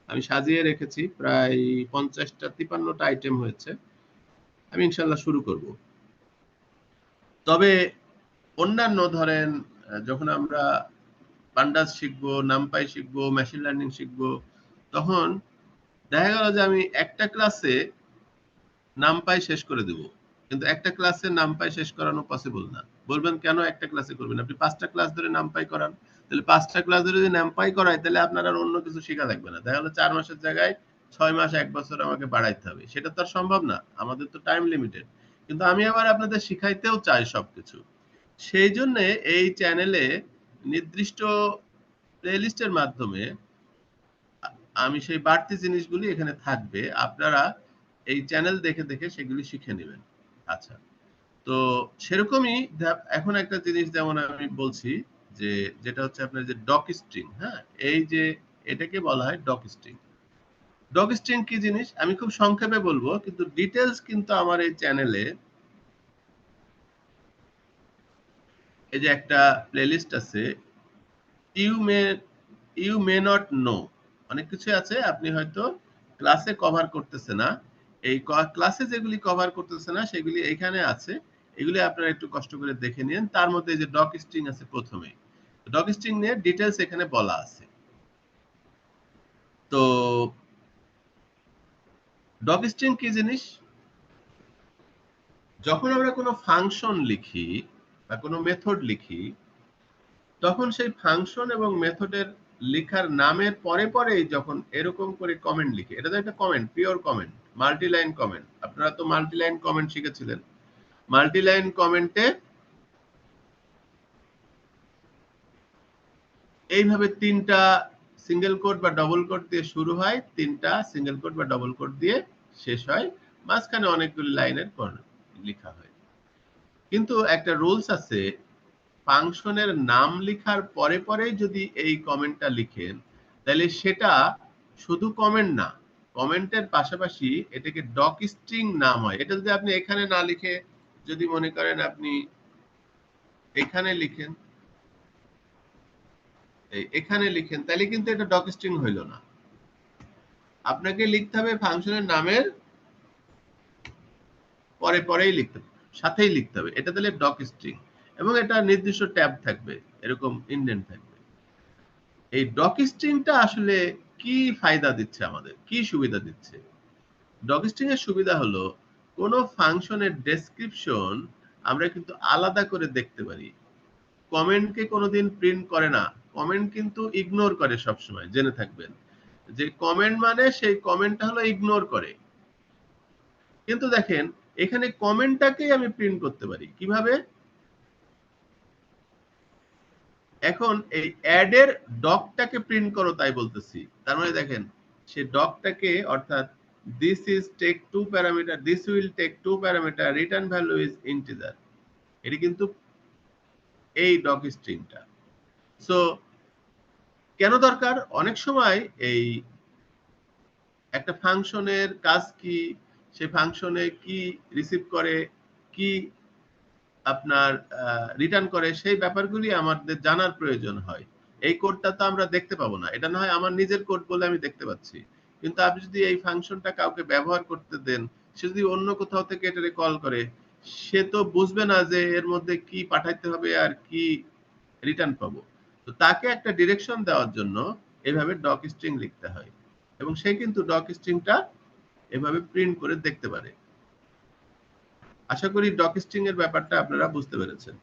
আমি সাজিয়ে রেখেছি, প্রায় 50টা 53টা আইটেম হয়েছে। আমি ইনশাল্লাহ শুরু করব। তবে অন্যান্য ধরেন যখন আমরা পান্ডাস শিখবো, নামপাই শিখবো, মেশিন লার্নিং শিখবো, তখন দেখা গেল যে আমি একটা ক্লাসে নামপাই শেষ করে দেব, কিন্তু একটা ক্লাসে নামপাই শেষ করানো পসিবল না। বলবেন কেন একটা ক্লাসে করবেন? আপনি 5টা ক্লাস ধরে নামপাই করান, তাহলে 5টা ক্লাস ধরে যদি নামপাই করায় তাহলে আপনার আর অন্য কিছু শেখা লাগবে না। দেখা গেল 4 মাসের জায়গায় 6 মাস 1 বছর আমাকে বাড়াইতে হবে। সেটা তো আর সম্ভব না, আমাদের তো টাইম লিমিটেড। কিন্তু আমি আবার আপনাদের শিখাইতেও চাই সবকিছু। সেই জন্য এই চ্যানেলে নির্দিষ্ট প্লেলিস্টের মাধ্যমে আমি সেই বাড়তি জিনিসগুলি এখানে থাকবে, আপনারা এই চ্যানেল দেখে দেখে সেগুলি শিখে নেবেন। আচ্ছা, তো সেরকমই এখন একটা জিনিস যেমন আমি বলছি যে যেটা হচ্ছে আপনার যে ডক স্ট্রিং, হ্যাঁ, এই যে এটাকে বলা হয় ডক স্ট্রিং। ডক স্ট্রিং কি জিনিস আমি খুব সংক্ষেপে বলবো, কিন্তু ডিটেলস কিন্তু আমার এই চ্যানেলে এই যে একটা প্লেলিস্ট আছে, you may you may not know, অনেক কিছু আছে আপনি হয়তো ক্লাসে কভার করতেছে না। এই ক্লাসে যেগুলি কভার করতেছে না সেগুলি এখানে আছে, এগুলি আপনারা একটু কষ্ট করে দেখে নিন। তার মধ্যে যে ডক স্ট্রিং আছে প্রথমে, ডক স্ট্রিং নিয়ে ডিটেলস এখানে বলা আছে। তো ডক স্ট্রিং কি জিনিস? যখন আমরা কোনো ফাংশন লিখি বা কোনো মেথড লিখি, তখন সেই ফাংশন এবং মেথডের লেখার নামের পরে পরেই যখন এরকম করে কমেন্ট লিখে, এটা তো একটা comment, pure comment, multiline comment. আপনারা তো মাল্টিলাইন কমেন্ট শিখেছিলেন। মাল্টিলাইন কমেন্টে এইভাবে 3টা সিঙ্গেল কোট বা ডবল কোট দিয়ে শুরু হয়, 3টা সিঙ্গেল কোট বা ডবল কোট দিয়ে শেষ হয়, মাঝখানে অনেকগুলি লাইনের লেখা হয়। কিন্তু একটা রুলস আছে, ফাংশনের নাম লেখার পরে পরেই যদি এই কমেন্টটা লিখেন তাহলে সেটা শুধু কমেন্ট না, কমেন্টের পাশাপাশি এটাকে ডক স্ট্রিং নাম হয়। এটা যদি আপনি এখানে না লিখে যদি মনে করেন আপনি এখানে লিখেন, এখানে লিখেন, তাহলে কিন্তু এটা ডক স্ট্রিং হইল না। আপনাকে লিখতে হবে ফাংশনের নামের পরে পরেই লিখতে হবে, সাথেই লিখতে হবে, এটা তাহলে ডক স্ট্রিং। এবং এটা নির্দিষ্ট ট্যাব থাকবে, এরকম ইন্ডেন্ট থাকবে। এই ডক স্ট্রিংটা আসলে কি ফায়দা দিচ্ছে আমাদের, কি সুবিধা দিচ্ছে? ডক স্ট্রিং এর সুবিধা হলো কোনো ফাংশনের ডেসক্রিপশন আমরা কিন্তু আলাদা করে দেখতে পারি। কমেন্টকে কোনোদিন প্রিন্ট করে না, কমেন্ট কিন্তু ইগনোর করে সবসময়, জেনে থাকবেন যে কমেন্ট মানে সেই কমেন্টটা হলো ইগনোর করে। কিন্তু দেখেন এখানে কমেন্টটাকেই আমি প্রিন্ট করতে পারি কিভাবে? এখন এই অ্যাড এর ডকটাকে প্রিন্ট করো তাই বলতেছি। তার মানে দেখেন সে ডকটাকে, অর্থাৎ this is take 2 parameter, this will take 2 parameter, return value is integer, এটি কিন্তু এই ডক স্ট্রিংটা। সো কেন দরকার? অনেক সময় এই একটা ফাংশনের কাজ কি, সে ফাংশনে কি রিসিভ করে, কি আপনার রিটার্ন করে, সেই ব্যাপারগুলি আমাদের জানার প্রয়োজন হয়। এই কোডটা তো আমরা দেখতে পাবো না, এটা না হয় আমার নিজের কোড বলে আমি দেখতে পাচ্ছি, কিন্তু আপনি যদি এই ফাংশনটা কাউকে ব্যবহার করতে দেন, সে যদি অন্য কোথাও থেকে এটারে কল করে, সে তো বুঝবে না যে এর মধ্যে কি পাঠাইতে হবে আর কি রিটার্ন পাবো। তো তাকে একটা ডিরেকশন দেওয়ার জন্য এভাবে ডক স্ট্রিং লিখতে হয়, এবং সে কিন্তু ডক স্ট্রিংটা এভাবে প্রিন্ট করে দেখতে পারে। আশা করি ডক স্ট্রিং এর ব্যাপারটা আপনারা বুঝতে পেরেছেন।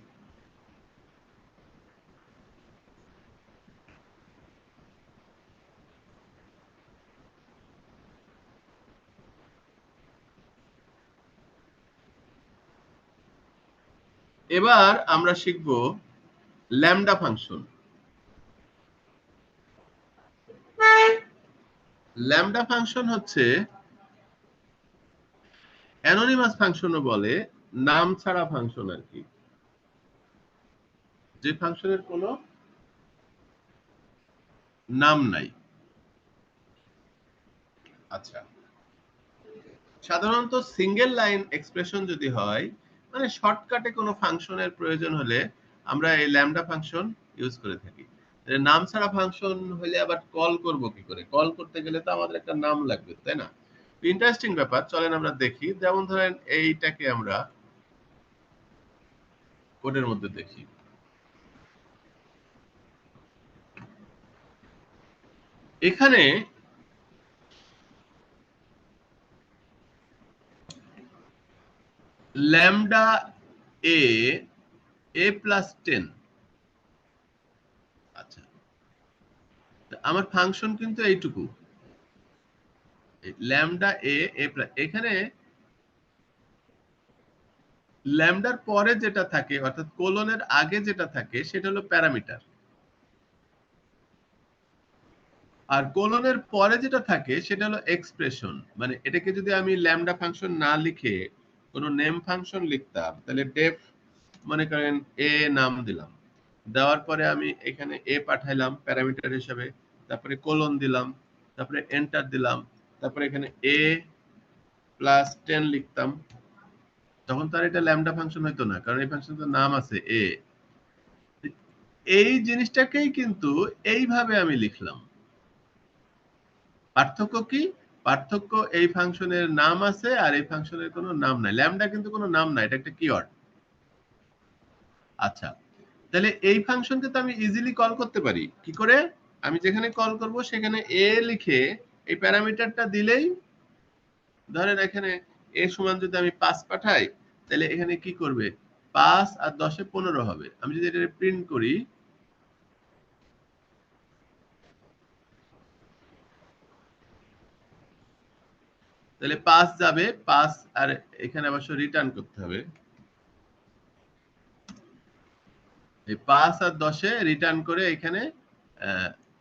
এবার আমরা শিখব ল্যামডা ফাংশন। ল্যামডা ফাংশন হচ্ছে অ্যানোনিমাস ফাংশনও বলে, নাম ছাড়া ফাংশন আর কি, যে ফাংশনের কোনো নাম নাই। আচ্ছা, সাধারণত সিঙ্গেল লাইন এক্সপ্রেশন যদি হয়, মানে শর্টকাটে কোনো ফাংশনের প্রয়োজন হলে আমরা এই ল্যামডা ফাংশন ইউজ করে থাকি। নাম ছাড়া ফাংশন হলে আবার কল করব কি করে? কল করতে গেলে তো আমাদের একটা নাম লাগবে, তাই না? ইন্টারেস্টিং ব্যাপার, চলেন আমরা দেখি। যেমন ধরেন এইটাকে আমরা কোডের মধ্যে দেখি। এখানে ল্যামডা এ প্লাস 10। আচ্ছা, আমার ফাংশন কিন্তু এইটুকু, ল্যামডা এ প্লাস। এখানে ল্যামডার পরে যেটা থাকে, অর্থাৎ কোলনের আগে যেটা থাকে, সেটা হলো প্যারামিটার, আর কোলনের পরে যেটা থাকে সেটা হলো এক্সপ্রেশন। মানে এটাকে যদি আমি ল্যামডা ফাংশন না লিখে কোনো নেম ফাংশন লিখতাম, তাহলে ডেফ মনে করেন এ নাম দিলাম, দেওয়ার পরে আমি এখানে এ পাঠাইলাম প্যারামিটার হিসেবে, তারপরে কোলন দিলাম, তারপরে এন্টার দিলাম, তারপরে এখানে এ প্লাস 10 লিখতাম, তখন তার এটা ল্যামডা ফাংশন হইতো না, কারণ এই ফাংশনটার নাম আছে এ। এই জিনিসটাকেই কিন্তু এইভাবে আমি লিখলাম। পার্থক্য কি? পার্থক্য এই ফাংশনের নাম আছে আর এই ফাংশনের কোনো নাম নাই। ল্যামডা কিন্তু কোনো নাম নাই, এটা একটা কিওয়ার্ড। আচ্ছা, তাহলে এই ফাংশনকে তো আমি ইজিলি কল করতে পারি। কি করে? আমি যেখানে কল করব সেখানে এ লিখে এই প্যারামিটারটা দিলেই, ধরেন এখানে এ সমান যদি আমি 5 পাঠাই, তাহলে এখানে কি করবে? 5 আর 10 এ 15 হবে। আমি যদি এটা প্রিন্ট করি, তাহলে 5 যাবে, 5 আর এখানে অবশ্য রিটার্ন করতে হবে। এই 5 আর 10 এ রিটার্ন করে এখানে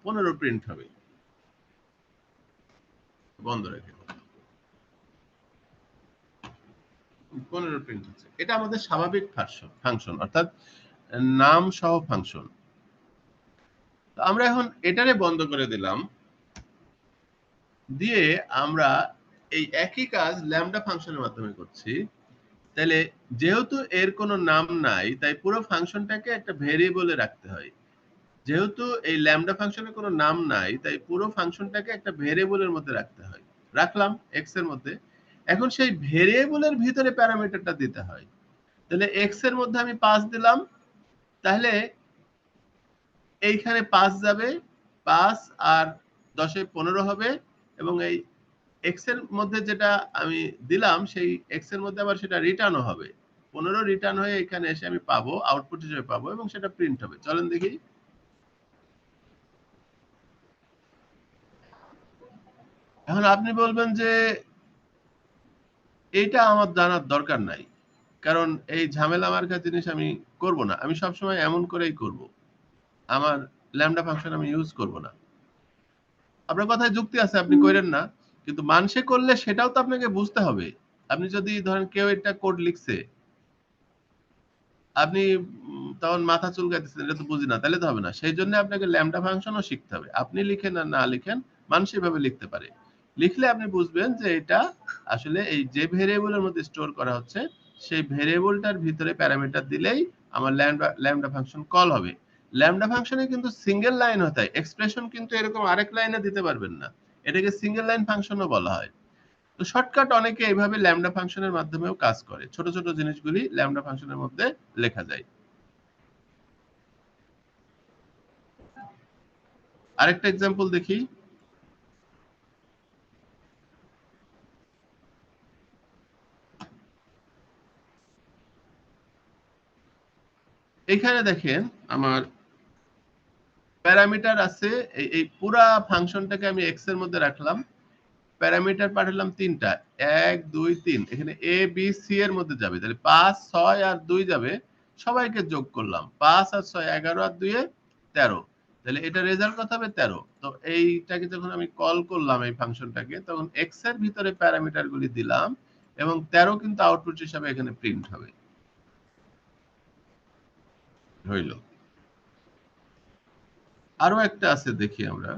15 প্রিন্ট হবে। বন্ধ রেখে 15 প্রিন্ট হচ্ছে। এটা আমাদের স্বাভাবিক ফাংশন, অর্থাৎ নাম সহ ফাংশন। আমরা এখন এটারে বন্ধ করে দিলাম, দিয়ে আমরা এই একই কাজ ল্যামডা ফাংশনের মাধ্যমে করছি। তাহলে যেহেতু এর কোনো নাম নাই, তাই পুরো ফাংশনটাকে একটা ভেরিয়েবলে রাখতে হয়। যেহেতু এই ল্যামডা ফাংশনের কোনো নাম নাই, তাই পুরো ফাংশনটাকে একটা ভেরিয়েবলের মধ্যে রাখতে হয়। রাখলাম এক্স এর মধ্যে। এখন সেই ভেরিয়েবলের ভিতরে প্যারামিটারটা দিতে হয়। তাহলে এক্স এর মধ্যে আমি 5 দিলাম, তাহলে এইখানে 5 যাবে, 5 আর 10 এ 15 হবে, এবং এই এক্স এর মধ্যে যেটা আমি দিলাম সেই এক্স এর মধ্যে আবার সেটা রিটার্নও হবে। 15 রিটার্ন হয়ে এখানে এসে আমি পাবো, আউটপুট হিসেবে পাবো, এবং সেটা প্রিন্ট হবে। চলেন দেখি। এখন আপনি বলবেন যে এইটা আমার জানার দরকার নাই, কারণ এই ঝামেলা মার্কা জিনিস আমি করব না। আমি সবসময় এমন করেই করব, আমার ল্যামডা ফাংশন আমি ইউজ করব না। আপনার কথায় যুক্তি আছে, আপনি করেন না, কিন্তু মানুষে করলে সেটাও তো আপনাকে বুঝতে হবে। আপনি যদি ধরেন কেউ একটা কোড লিখছে, আপনি তখন মাথা চুলকাইতেছেন, এটা তো বুঝি না, তাহলে তো হবে না। সেই জন্য আপনাকে ল্যামডা ফাংশনও শিখতে হবে। আপনি লিখেন আর না লিখেন, মানুষ এভাবে লিখতে পারে। লিখলে আপনি বুঝবেন যে এটা আসলে এই যে ভেরিয়েবলের মধ্যে স্টোর করা হচ্ছে, সেই ভেরিয়েবলটার ভিতরে প্যারামিটার দিলেই আমার ল্যামডা ফাংশন কল হবে। ল্যামডা ফাংশনে কিন্তু সিঙ্গেল লাইন হতে হয়, এক্সপ্রেশন কিন্তু এরকম আরেক লাইনে দিতে পারবেন না, এটাকে সিঙ্গেল লাইন ফাংশনও বলা হয়। তো শর্টকাট অনেকে এইভাবে ল্যামডা ফাংশনের মাধ্যমেও কাজ করে, ছোট ছোট জিনিসগুলি ল্যামডা ফাংশনের মধ্যে লেখা যায়। আরেকটা এক্সাম্পল দেখি। এখানে দেখেন আমার প্যারামিটার আছে, এই পুরা ফাংশনটাকে আমি এক্স এর মধ্যে রাখলাম, প্যারামিটার পাঠালাম তিনটা, 1 2 3, এখানে এ বি সি এর মধ্যে যাবে, তাহলে 5 6 আর 2 যাবে, সবাইকে যোগ করলাম, 5 আর 6 11 আর 2 13, তাহলে এটা রেজাল্ট কত হবে 13। তো এইটাকে যখন আমি কল করলাম এই ফাংশনটাকে, তখন এক্স এর ভিতরে প্যারামিটার গুলি দিলাম এবং 13 কিন্তু আউটপুট হিসাবে এখানে প্রিন্ট হবে। হইল। আরো একটা আছে দেখি আমরা।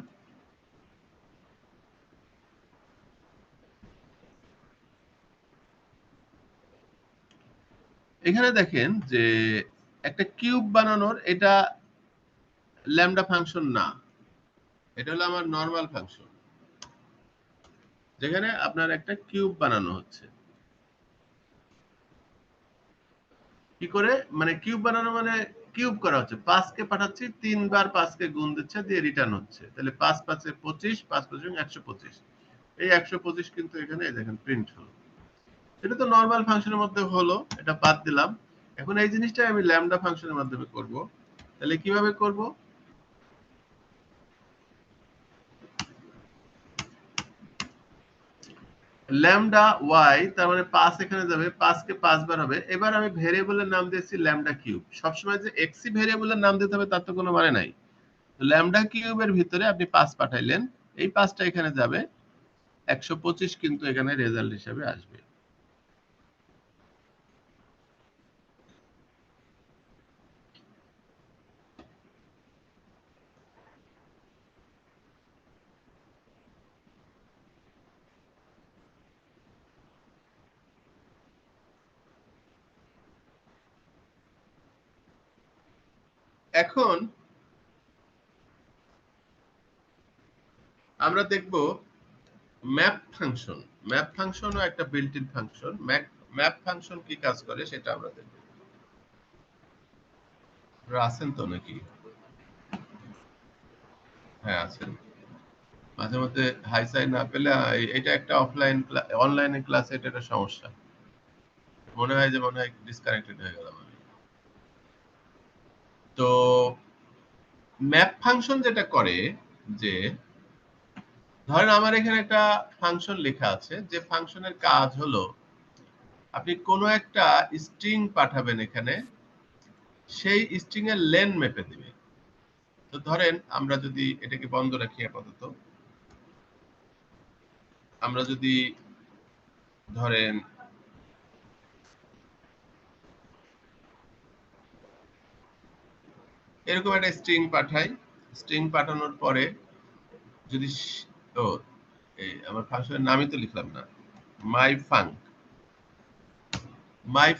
এখানে দেখেন যে একটা কিউব বানানোর, এটা ল্যামডা ফাংশন না, এটা হলো আমার নরমাল ফাংশন, যেখানে আপনার একটা কিউব বানানো হচ্ছে। কি করে, মানে কিউব বানানো মানে কিউব করা হচ্ছে, 5 কে পাঠাচ্ছি, 3 বার 5 কে গুণ দিচ্ছে, দিয়ে রিটার্ন হচ্ছে, তাহলে 5 5 এ 25, 5 5 125, এই 125 কিন্তু এখানে দেখেন প্রিন্ট হলো। এটা তো নরমাল ফাংশনের মধ্যে হলো, এটা বাদ দিলাম। এখন এই জিনিসটা আমি ল্যামডা ফাংশনের মাধ্যমে করব, তাহলে কিভাবে করব? ল্যামডা ওয়াই, তার মানে 5 এখানে যাবে, 5 কে 5 বার হবে। এবার আমি ভেরিয়েবলের নাম দিয়েছি ল্যামডা কিউব। সবসময় যে এক্সি ভেরিয়েবলের নাম দিতে হবে তার তো কোনো মানে নাই। ল্যামডা কিউবের ভিতরে আপনি 5 পাঠাইলেন, এই 5টা এখানে যাবে, 125 কিন্তু এখানে রেজাল্ট হিসেবে আসবে। এখন আমরা দেখব ম্যাপ ফাংশন। ম্যাপ ফাংশনও একটা built in function. Map function কি কাজ করে সেটা আমরা দেখব। আছেন তো নাকি? হ্যাঁ আছেন। মাঝে মধ্যে হাই সাই না পেলে এটা একটা অফলাইন অনলাইনে ক্লাসে এটা একটা সমস্যা, মনে হয় ডিসকানেক্টেড হয়ে গেলাম আমি। তো ম্যাপ ফাংশন যেটা করে, যে ধরেন আমার এখানে একটা ফাংশন লেখা আছে, যে ফাংশনের কাজ হলো আপনি কোনো একটা স্ট্রিং পাঠাবেন এখানে, সেই স্ট্রিং এর লেন মেপে দিবে। তো ধরেন আমরা যদি এটাকে বন্ধ রাখি আপাতত, আমরা যদি ধরেন এরকম একটা স্ট্রিং পাঠাই, স্ট্রিং পাঠানোর পরে যদি ও এই আমার ফাংশনের নামই তো লিখলাম না, মাই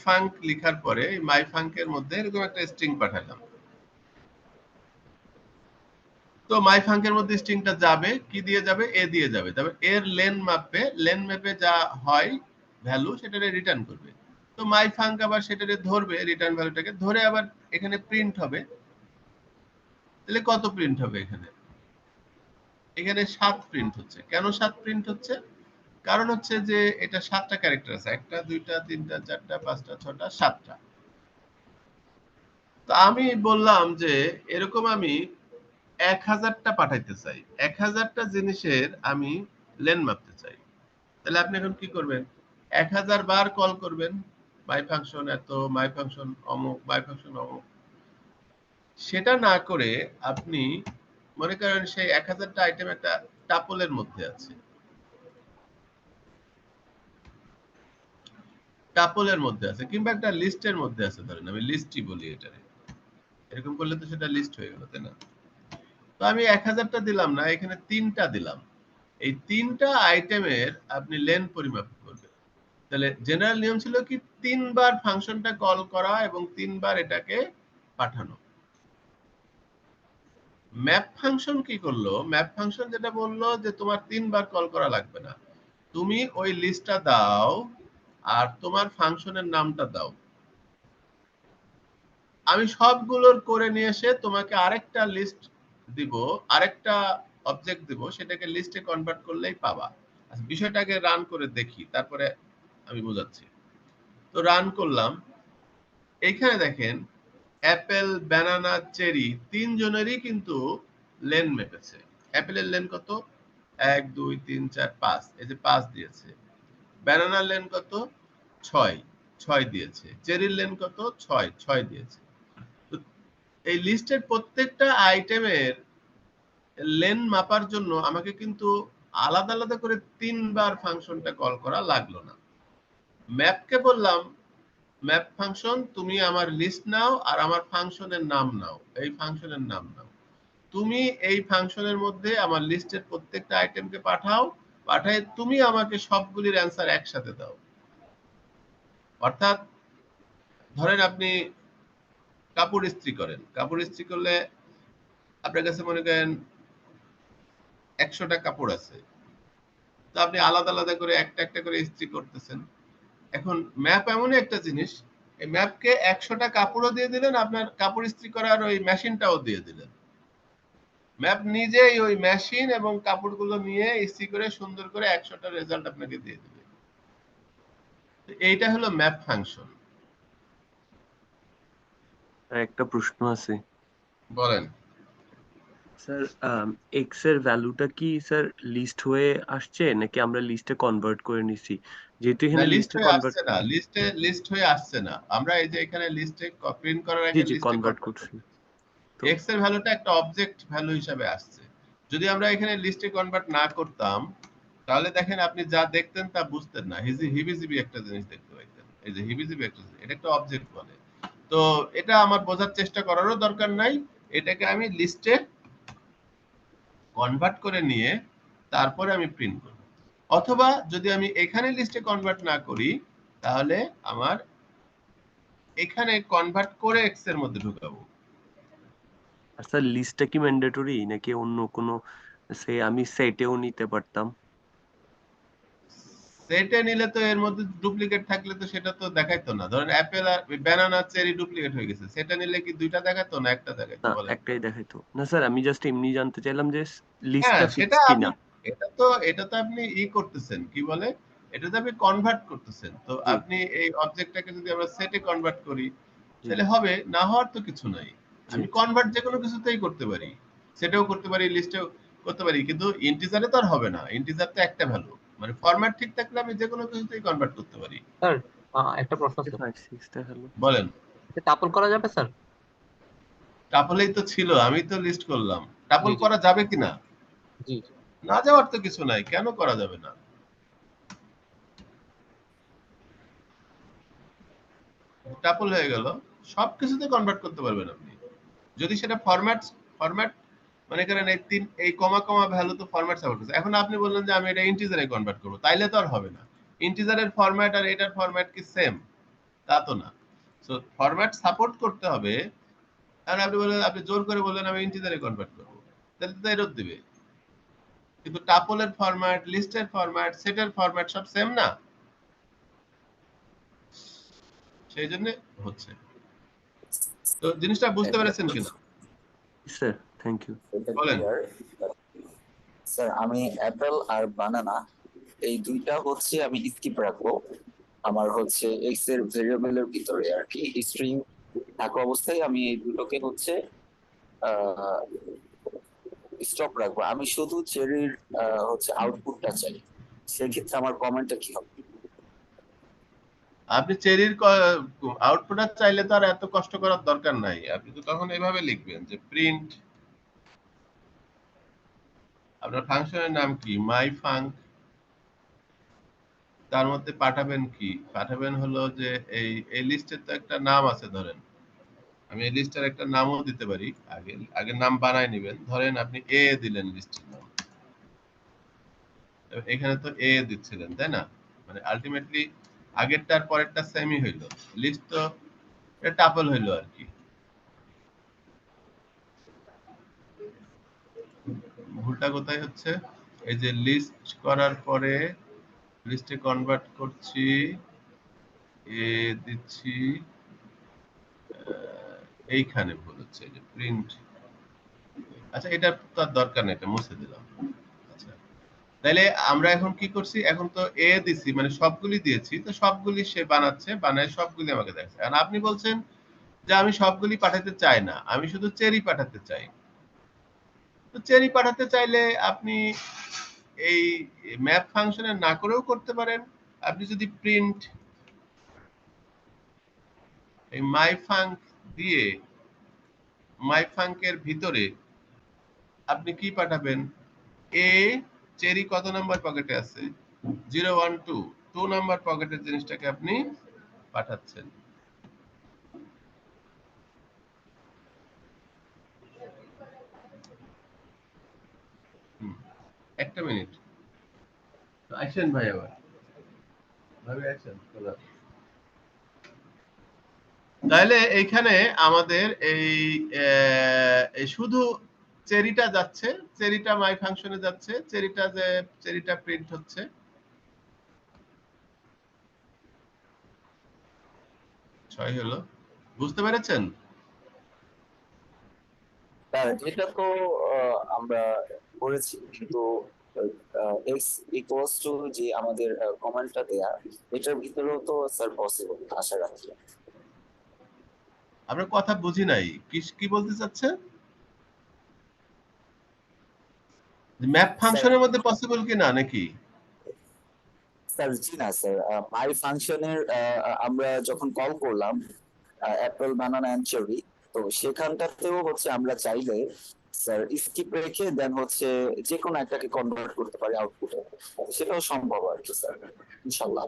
ফাঙ্ক লেখার পরে মাই ফাঙ্কের মধ্যে এরকম একটা স্ট্রিং পাঠালাম। তো মাই ফাঙ্কের মধ্যে স্ট্রিংটা যাবে, কি দিয়ে যাবে? এ দিয়ে যাবে। তবে এর লেন মাপে, লেন মেপে যা হয় ভ্যালু সেটারে রিটার্ন করবে। তো মাই ফাঙ্ক আবার সেটারে ধরবে, রিটার্ন ভ্যালুটাকে ধরে আবার এখানে প্রিন্ট হবে। তাহলে কত প্রিন্ট হবে? এখানে 7 প্রিন্ট হচ্ছে। কেন 7 প্রিন্ট হচ্ছে? কারণ হচ্ছে যে এটা 7টা ক্যারেক্টার আছে, 1টা 2টা 3টা 4টা 5টা 6টা 7টা। তো আমি বললাম যে এরকম আমি 1000টা পাঠাইতে চাই, 1000টা জিনিসের আমি লেন মাপতে চাই। তাহলে আপনি এখন কি করবেন? 1000 বার কল করবেন, মাই ফাংশন এত, মাই ফাংশন অমুক, মাই ফাংশন অমুক। সেটা না করে আপনি মনে করেন সেই 1000টা আইটেম একটা টাপলের মধ্যে আছে, কিংবা একটা লিস্টের মধ্যে আছে, ধরেন আমি লিস্টই বলি এটারে। এরকম করলে তো সেটা লিস্ট হয়ে গেল, তাই না? তো আমি 1000টা দিলাম না, এখানে 3টা দিলাম। এই 3টা আইটেমের আপনি লেন পরিমাপ করবেন। তাহলে জেনারেল নিয়ম ছিল কি 3 বার ফাংশনটা কল করা এবং 3 বার এটাকে পাঠানো। ম্যাপ ফাংশন কি করলো? ম্যাপ ফাংশন যেটা বললো যে তোমার 3 বার কল করা লাগবে না, তুমি ওই লিস্টটা দাও আর তোমার ফাংশনের নামটা দাও। আমি সবগুলোর করে নিয়ে এসে তোমাকে আরেকটা লিস্ট দিব, আরেকটা অবজেক্ট দিব, সেটাকে লিস্টে কনভার্ট করলেই পাবা। আচ্ছা, বিষয়টাকে রান করে দেখি, তারপরে আমি বোঝাচ্ছি। তো রান করলাম, এইখানে দেখেন অ্যাপেল, ব্যানানা, চেরি তিনজনেরই কিন্তু লেন মেপেছে। অ্যাপেলের লেন কত? 1 2 3 4 5, এই যে 5 দিয়েছে। ব্যানানার লেন কত? 6, 6 দিয়েছে। চেরির লেন কত? 6, 6 দিয়েছে। তো এই লিস্টের প্রত্যেকটা আইটেমের লেন মাপার জন্য আমাকে কিন্তু আলাদা আলাদা করে 3 বার ফাংশনটা কল করা লাগলো না। ম্যাপকে বললাম, ম্যাপ ফাংশন তুমি আমার লিস্ট নাও আর আমার ফাংশনের নাম নাও, এই ফাংশনের নাম নাও। তুমি এই ফাংশনের মধ্যে আমার লিস্টের প্রত্যেকটা আইটেমকে পাঠাও, পাঠায় তুমি আমাকে সবগুলির অ্যান্সার একসাথে দাও। অর্থাৎ ধরেন আপনি কাপড় ইস্ত্রি করেন, কাপড় ইস্ত্রি করলে আপনার কাছে মনে করেন 100টা কাপড় আছে, তো আপনি আলাদা আলাদা করে একটা একটা করে ইস্ত্রি করতেছেন। এখন ম্যাপ এমনই একটা জিনিস, এই ম্যাপকে 100টা কাপড়ও দিয়ে দিলেন, আপনার কাপড় ইস্ত্রি করার ওই মেশিনটাও দিয়ে দিলেন। ম্যাপ নিজেই ওই মেশিন এবং কাপড়গুলো নিয়ে ইস্ত্রি করে সুন্দর করে 100টা রেজাল্ট আপনাকে দিয়ে দিবে। এইটা হলো ম্যাপ ফাংশন। একটা প্রশ্ন আছে বলেন। স্যার, এক্স এর ভ্যালুটা কি স্যার লিস্ট হয়ে আসছে নাকি আমরা লিস্টে কনভার্ট করে নিছি? যেহেতু না, এখানে লিস্ট লিস্টে হয়ে কনভার্ট, আসছে না, লিস্ট হয়ে আসছে না। আমরা এই যে এখানে লিস্টে প্রিন্ট করার জি আগে জি লিস্টে কনভার্ট কনভার্ট করছি। করছি। তো এক্স এর ভ্যালুটা একটা অবজেক্ট ভ্যালু হিসাবে আসছে। যদি আমরা এখানে লিস্টে কনভার্ট না করতাম, তাহলে দেখেন আপনি যা দেখতেন তা বুঝতেন না, হিবিজিবি একটা জিনিস দেখতে পাইতেন। এই যে হিবিজিবি একটা জিনিস, এটা একটা অবজেক্ট বলে। তো এটা আমার বোঝার চেষ্টা করারও দরকার নাই, এটাকে আমি লিস্টে কনভার্ট করে নিয়ে তারপরে আমি প্রিন্ট করব। অথবা যদি আমি এখানে লিস্টে কনভার্ট না করি, তাহলে আমার এখানে কনভার্ট করে এক্স এর মধ্যে ঢুকাবো। আর স্যার লিস্টটা কি ম্যান্ডেটরি নাকি অন্য কোনো, সে আমি সেটেও নিতে পারতাম? সেটে নিলে তো এর মধ্যে ডুপ্লিকেট থাকলে তো সেটা তো দেখাইতো না। ধরেন অ্যাপেল আর ব্যানানা চেরি ডুপ্লিকেট হয়ে গেছে, সেটা নিলে কি দুইটা দেখাতো না একটা দেখাইতো? না, বলেন। একটাই দেখাইতো না স্যার। আমি জাস্ট এমনি জানতে চাইলাম যে হ্যাঁ, লিস্টটা সেটা ফিক্স আপনি, কিনা। এটা তো আপনি করতেছেন, কি বলে, এটা তো আপনি কনভার্ট করতেছেন। তো জি আপনি এই অবজেক্টটাকে যদি আমরা সেটে কনভার্ট করি, জি তাহলে হবে, না হওয়ার তো কিছু নাই। জি আমি কনভার্ট যে কোনো কিছুতেই করতে পারি, সেটাও করতে পারি, লিস্টেও করতে পারি, কিন্তু ইন্টিজারে তো আর হবে না। ইন্টিজার তো একটা ভ্যালু, মানে ফরম্যাট ঠিক থাকলে আমি যে কোনো কিছুতেই কনভার্ট করতে পারি। স্যার একটা প্রশ্ন আছে, 5 6 দেখালো। বলেন। টাপল করা যাবে স্যার? টাপলেই তো ছিল, আমি তো লিস্ট করলাম। জি টাপল জি করা যাবে কিনা? জি। না যাওয়ার তো কিছু নাই, কেন করা যাবে না? টাপল হয়ে গেল, সবকিছুতে কনভার্ট করতে পারবেন আপনি, যদি সেটা ফরম্যাট মনে করেন এই কমা কমা ভ্যালু তো ফরম্যাট সাপোর্ট করছে। এখন আপনি বললেন যে আমি এটা ইন্টিজারে কনভার্ট করব, তাইলে তো আর হবে না। ইন্টিজারের ফরম্যাট আর এটার ফরম্যাট কি সেম? তা তো না। সো ফরম্যাট সাপোর্ট করতে হবে। আর আপনি বললেন, আপনি জোর করে বললেন আমি ইন্টিজারে কনভার্ট করব, তাহলে তো এরর দিবে। কিন্তু টাপলের ফরম্যাট, লিস্টের ফরম্যাট, সেটের ফরম্যাট সব সেম না, সেই জন্য হচ্ছে। তো জিনিসটা বুঝতে পেরেছেন কিনা? Sir thank you. এটা বলেন। ক্লিয়ার। স্যার আমি অ্যাপেল আর বানানা এই দুইটা হচ্ছে আমি স্কিপ রাখবো। আমার হচ্ছে এক্স এর ভেরিয়েবলের ভিতরে আর কি স্ট্রিং থাকা অবস্থায় আমি এই দুটোকে হচ্ছে স্টপ রাখবো। আমি শুধু চেরির হচ্ছে আউটপুটটা চাই, সেক্ষেত্রে আমার কমেন্টটা কি হবে? আপনি চেরির আউটপুট চাইলে তো আর এত কষ্ট করার দরকার নাই। আপনি তো তখন এভাবে লিখবেন যে প্রিন্ট, আপনার ফাংশনের নাম কি, মাই ফাঙ্ক, তার মধ্যে পাঠাবেন কি, পাঠাবেন হলো যে এই লিস্টের তো একটা নাম আছে, ধরেন আমি এই লিস্টের একটা নামও দিতে পারি, আগে নাম বানায় নেবেন। ধরেন আপনি এ দিলেন লিস্টের নাম, এখানে তো এ দিচ্ছিলেন তাই না, মানে আলটিমেটলি আগেরটার পরেরটা সেমই হইলো, লিস্ট তো টাপল হইলো আর কি। ভুলটা কোথায় হচ্ছে, এই যে লিস্ট করার পরে লিস্টে কনভার্ট করছি, এ দিচ্ছি, এইখানে ভুল হচ্ছে, এই যে প্রিন্ট। আচ্ছা এটা তো আর দরকার নেই, এটা মুছে দিলাম। আচ্ছা তাহলে আমরা এখন কি করছি, এখন তো এ দিছি মানে সবগুলি দিয়েছি, তো সবগুলি সে বানাচ্ছে, বানায় সবগুলি আমাকে দেখছে। আর আপনি বলছেন যে আমি সবগুলি পাঠাতে চাই না, আমি শুধু চেরি পাঠাতে চাই। তো চেরি পাঠাতে চাইলে আপনি এই ম্যাপ ফাংশনে না করেও করতে পারেন। আপনি যদি প্রিন্ট এই মাইফাঙ্ক দিয়ে মাইফাঙ্কের ভিতরে আপনি কি পাঠাবেন, এ চেরি কত নাম্বার পকেটে আছে, 012 2 নাম্বার পকেটের জিনিসটাকে আপনি পাঠাচ্ছেন। একটা মিনিট আসেন ভাই, আবার ভাবে আসেন। তাহলে এইখানে আমাদের এই শুধু চেরিটা যাচ্ছে, চেরিটা মাই ফাংশনে যাচ্ছে, চেরিটা প্রিন্ট হচ্ছে। ছয় হলো, বুঝতে পেরেছেন? এটা তো আমরা করেছি, কিন্তু এক্স ইকুয়ালস টু যে আমাদের কমান্ডটা দেয়া, এটার ভিতরেও তো স্যার পসিবল, আশা রাখি। আপনার কথা বুঝি নাই, কি বলতে চাচ্ছেন? ম্যাপ ফাংশনের মধ্যে পসিবল কি না নাকি? স্যার জি না স্যার, মাই ফাংশনের আমরা যখন কল করলাম অ্যাপেল বানানা এন্ড চেরি, তো সেখানটাতেও হচ্ছে আমরা চাইলে স্যার স্কিপ রেখে দেন হচ্ছে যে কোনো একটাকে কনভার্ট করতে পারি আউটপুটে, সেটাও সম্ভব আর কি স্যার, ইনশাআল্লাহ।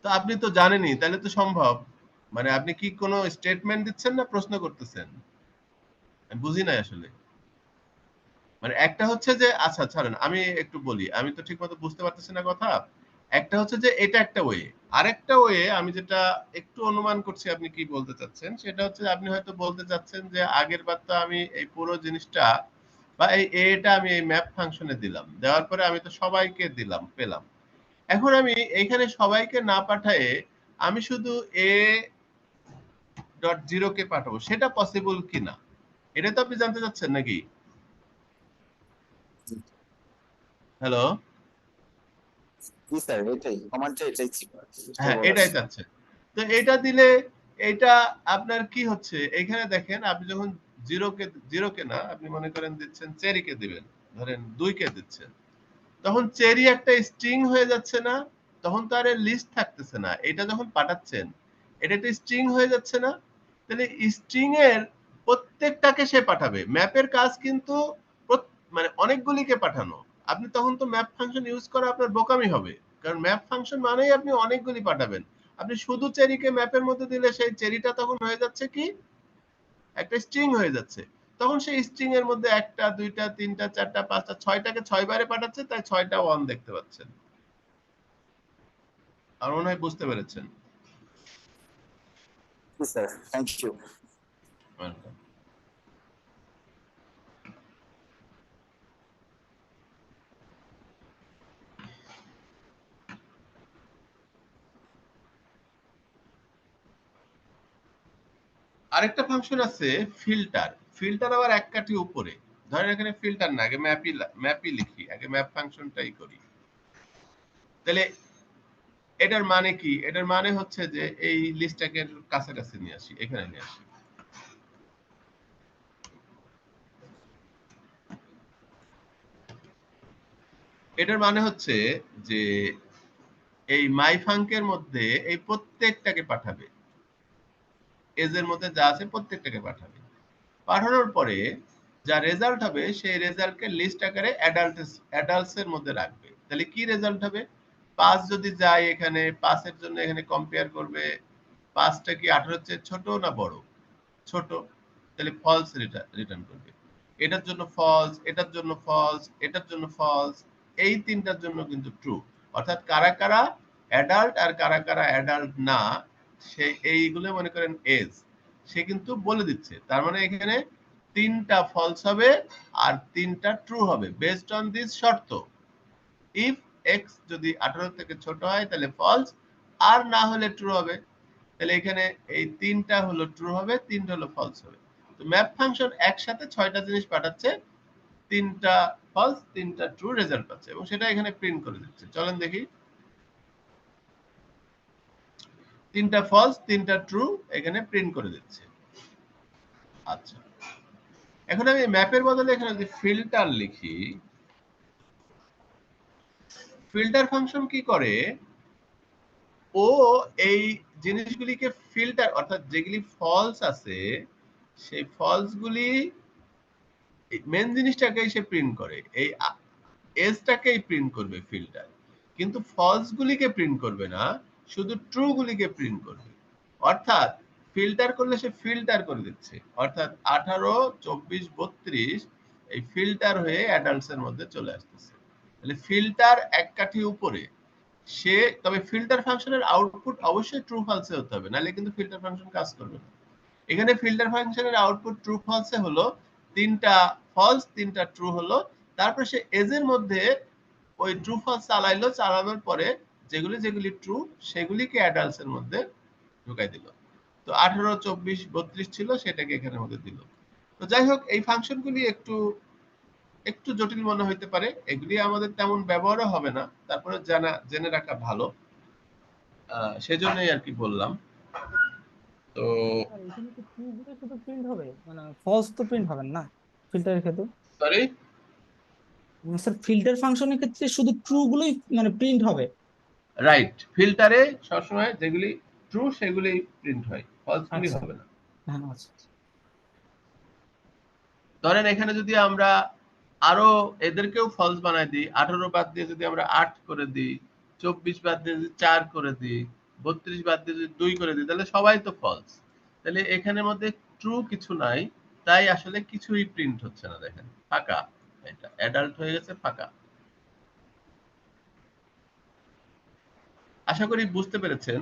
তো আপনি তো জানেনই, তাহলে তো সম্ভব। মানে আপনি কি কোনো স্টেটমেন্ট দিচ্ছেন না প্রশ্ন করতেছেন? আমি বুঝি নাই আসলে। মানে একটা হচ্ছে যে, আচ্ছা ছাড়েন আমি একটু বলি, আমি তো ঠিকমতো বুঝতে পারতেছি না কথা। একটা হচ্ছে যে এটা একটা ওয়ে, আরেকটা ওয়ে আমি যেটা একটু অনুমান করছি আপনি কি বলতে চাচ্ছেন, সেটা হচ্ছে আপনি হয়তো বলতে চাচ্ছেন যে আগের বার তো আমি এই পুরো জিনিসটা বা এই এটা আমি এই ম্যাপ ফাংশনে দিলাম, দেওয়ার পরে আমি তো সবাইকে দিলাম, পেলাম। এখন আমি এইখানে সবাইকে না পাঠায়ে আমি শুধু a.0 কে পাঠাবো, সেটা পসিবল কিনা এটা তো আপনি জানতে চাচ্ছেন নাকি? হ্যালো, জি স্যার, এটাই কমান্ডটা, এটাই ছিল। হ্যাঁ এটাই চাচ্ছে। তো এটা দিলে এটা আপনার কি হচ্ছে, এখানে দেখেন আপনি যখন জিরোকে না, আপনি মনে করেন দিচ্ছেন চেরিকে দিবেন, ধরেন 2 কে দিচ্ছেন, তখন চেরি একটা স্ট্রিং হয়ে যাচ্ছে না, তখন তো আর লিস্ট থাকতেছে না। এটা যখন পাঠাচ্ছেন এটা একটা স্ট্রিং হয়ে যাচ্ছে না, তাহলে স্ট্রিং এর প্রত্যেকটাকে সে পাঠাবে। ম্যাপের কাজ কিন্তু মানে অনেকগুলিকে পাঠানো। আপনি তখন তো ম্যাপ ফাংশন ইউজ করা আপনার বোকামি হবে, কারণ ম্যাপ ফাংশন মানেই আপনি অনেকগুলি পাঠাবেন। আপনি শুধু চেরিকে ম্যাপের মধ্যে দিলে সেই চেরিটা তখন হয়ে যাচ্ছে কি একটা স্ট্রিং হয়ে যাচ্ছে। তখন সেই স্ট্রিং এর মধ্যে একটা, দুইটা, তিনটা, চারটা, পাঁচটা, ছয়টাকে 6 বারে পাঠাচ্ছে, তাই 6টা 1 দেখতে পাচ্ছেন। আমার মনে হয় বুঝতে পেরেছেন। Sir thank you. আরেকটা ফাংশন আছে ফিল্টার। ফিল্টার আবার এক কাঠি উপরে। ধরেন এখানে ফিল্টার না, আগে ম্যাপই লিখি, আগে ম্যাপ ফাংশনটাই করি। তাহলে এটার মানে কি? এটার মানে হচ্ছে যে এই লিস্টটাকে কাছাকাছি নিয়ে আসি, এখানে নিয়ে আসি। এটার মানে হচ্ছে যে এই মাইফাঙ্কের মধ্যে এই প্রত্যেকটাকে পাঠাবে, এজের মধ্যে যা আছে প্রত্যেকটাকে পাঠাবে। পাঠানোর পরে যা রেজাল্ট হবে সেই রেজাল্টকে লিস্ট আকারে অ্যাডাল্টস এর মধ্যে রাখবে। তাহলে কি রেজাল্ট হবে? 5 যদি যায় এখানে, 5 এর জন্য এখানে কম্পেয়ার করবে 5টা কি 18 এর চেয়ে ছোট না বড়? ছোট, তাহলে ফলস রিটার্ন করবে। এটার জন্য ফলস, এটার জন্য ফলস, এটার জন্য ফলস, এই তিনটার জন্য কিন্তু ট্রু। অর্থাৎ কারা কারা অ্যাডাল্ট আর কারা কারা অ্যাডাল্ট না, সে এইগুলো মনে করেন এজ, সে কিন্তু বলে দিচ্ছে। তার মানে এখানে 3টা ফলস হবে আর 3টা ট্রু হবে বেসড অন দিস শর্ত। ইফ এক্স যদি 18 থেকে ছোট হয় তাহলে ফলস, আর না হলে ট্রু হবে। তাহলে এখানে এই 3টা হলো ট্রু হবে, 3টা হলো ফলস হবে। তো ম্যাপ ফাংশন একসাথে 6টা জিনিস পাঠাচ্ছে, 3টা ফলস 3টা ট্রু রেজাল্ট পাচ্ছে এবং সেটা এখানে প্রিন্ট করে দিচ্ছে। চলেন দেখি। 3টা ফলস 3টা ট্রু এখানে প্রিন্ট করে দিচ্ছে। আচ্ছা, এখন আমি ম্যাপের বদলে এখানে যদি ফিল্টার লিখি, ফিল্টার ফাংশন কি করে, ও এই জিনিসগুলিকে ফিল্টার, অর্থাৎ যেগুলি ফলস আছে সেই ফলস গুলি মেন জিনিসটাকেই সে প্রিন্ট করে, এই এজটাকেই প্রিন্ট করবে ফিল্টার, কিন্তু ফলস গুলিকে প্রিন্ট করবে না, শুধু ট্রু গুলিকে প্রিন্ট করবে। অর্থাৎ ফিল্টার করলে সে ফিল্টার করে দিচ্ছে, অর্থাৎ 18, 24, 32 এই ফিল্টার হয়ে অ্যাডাল্টস এর মধ্যে চলে আসতেছে। তাহলে ফিল্টার এক কাঠি উপরে সে, তবে ফিল্টার ফাংশনের আউটপুট অবশ্যই ট্রু ফলসে হতে হবে, নাহলে কিন্তু ফিল্টার ফাংশন কাজ করবে না। এখানে ফিল্টার ফাংশনের আউটপুট ট্রু ফলসে হলো, 3টা ফলস 3টা ট্রু হলো, তারপর সে এজের মধ্যে ওই ট্রু ফলস চালাইলো, চালানোর পরে যেগুলি যেগুলি ট্রু সেগুলিকে অ্যাডাল্টস এর মধ্যে ঢুকাই দিল। তো 18, 24, 32 ছিল, সেটাকে এখানের মধ্যে দিল। তো যাই হোক, এই ফাংশনগুলি একটু একটু জটিল মনে হইতে পারে, এগুলি আমাদের তেমন ব্যবহারও হবে না, তারপরে জেনে রাখা ভালো, সেজন্যই আর কি বললাম। তো এখানে কি ট্রু গুলো শুধু প্রিন্ট হবে, মানে ফলস তো প্রিন্ট হবে না ফিল্টারের ক্ষেত্রে? সরি স্যার, ফিল্টার ফাংশনের ক্ষেত্রে শুধু ট্রু গুলোই মানে প্রিন্ট হবে? রাইট, ফিল্টারে সবসময় যেগুলি ট্রু সেগুলি প্রিন্ট হয়, ফলস গুলি আচ্ছা, হবে না। হ্যাঁ, আচ্ছা। ধরেন এখানে যদি আমরা আরো এদেরকেও ফলস বানাই দিই, 18 বাদ দিয়ে যদি আমরা 8 করে দিই, 24 বাদ দিয়ে যদি 4 করে দিই, 32 বাদ দিয়ে যদি 2 করে দিই, তাহলে সবাই তো ফলস। তাহলে এখানের মধ্যে ট্রু কিছু নাই, তাই আসলে কিছুই প্রিন্ট হচ্ছে না। দেখেন ফাঁকা, এটা অ্যাডাল্ট হয়ে গেছে, ফাঁকা। আশা করি বুঝতে পেরেছেন।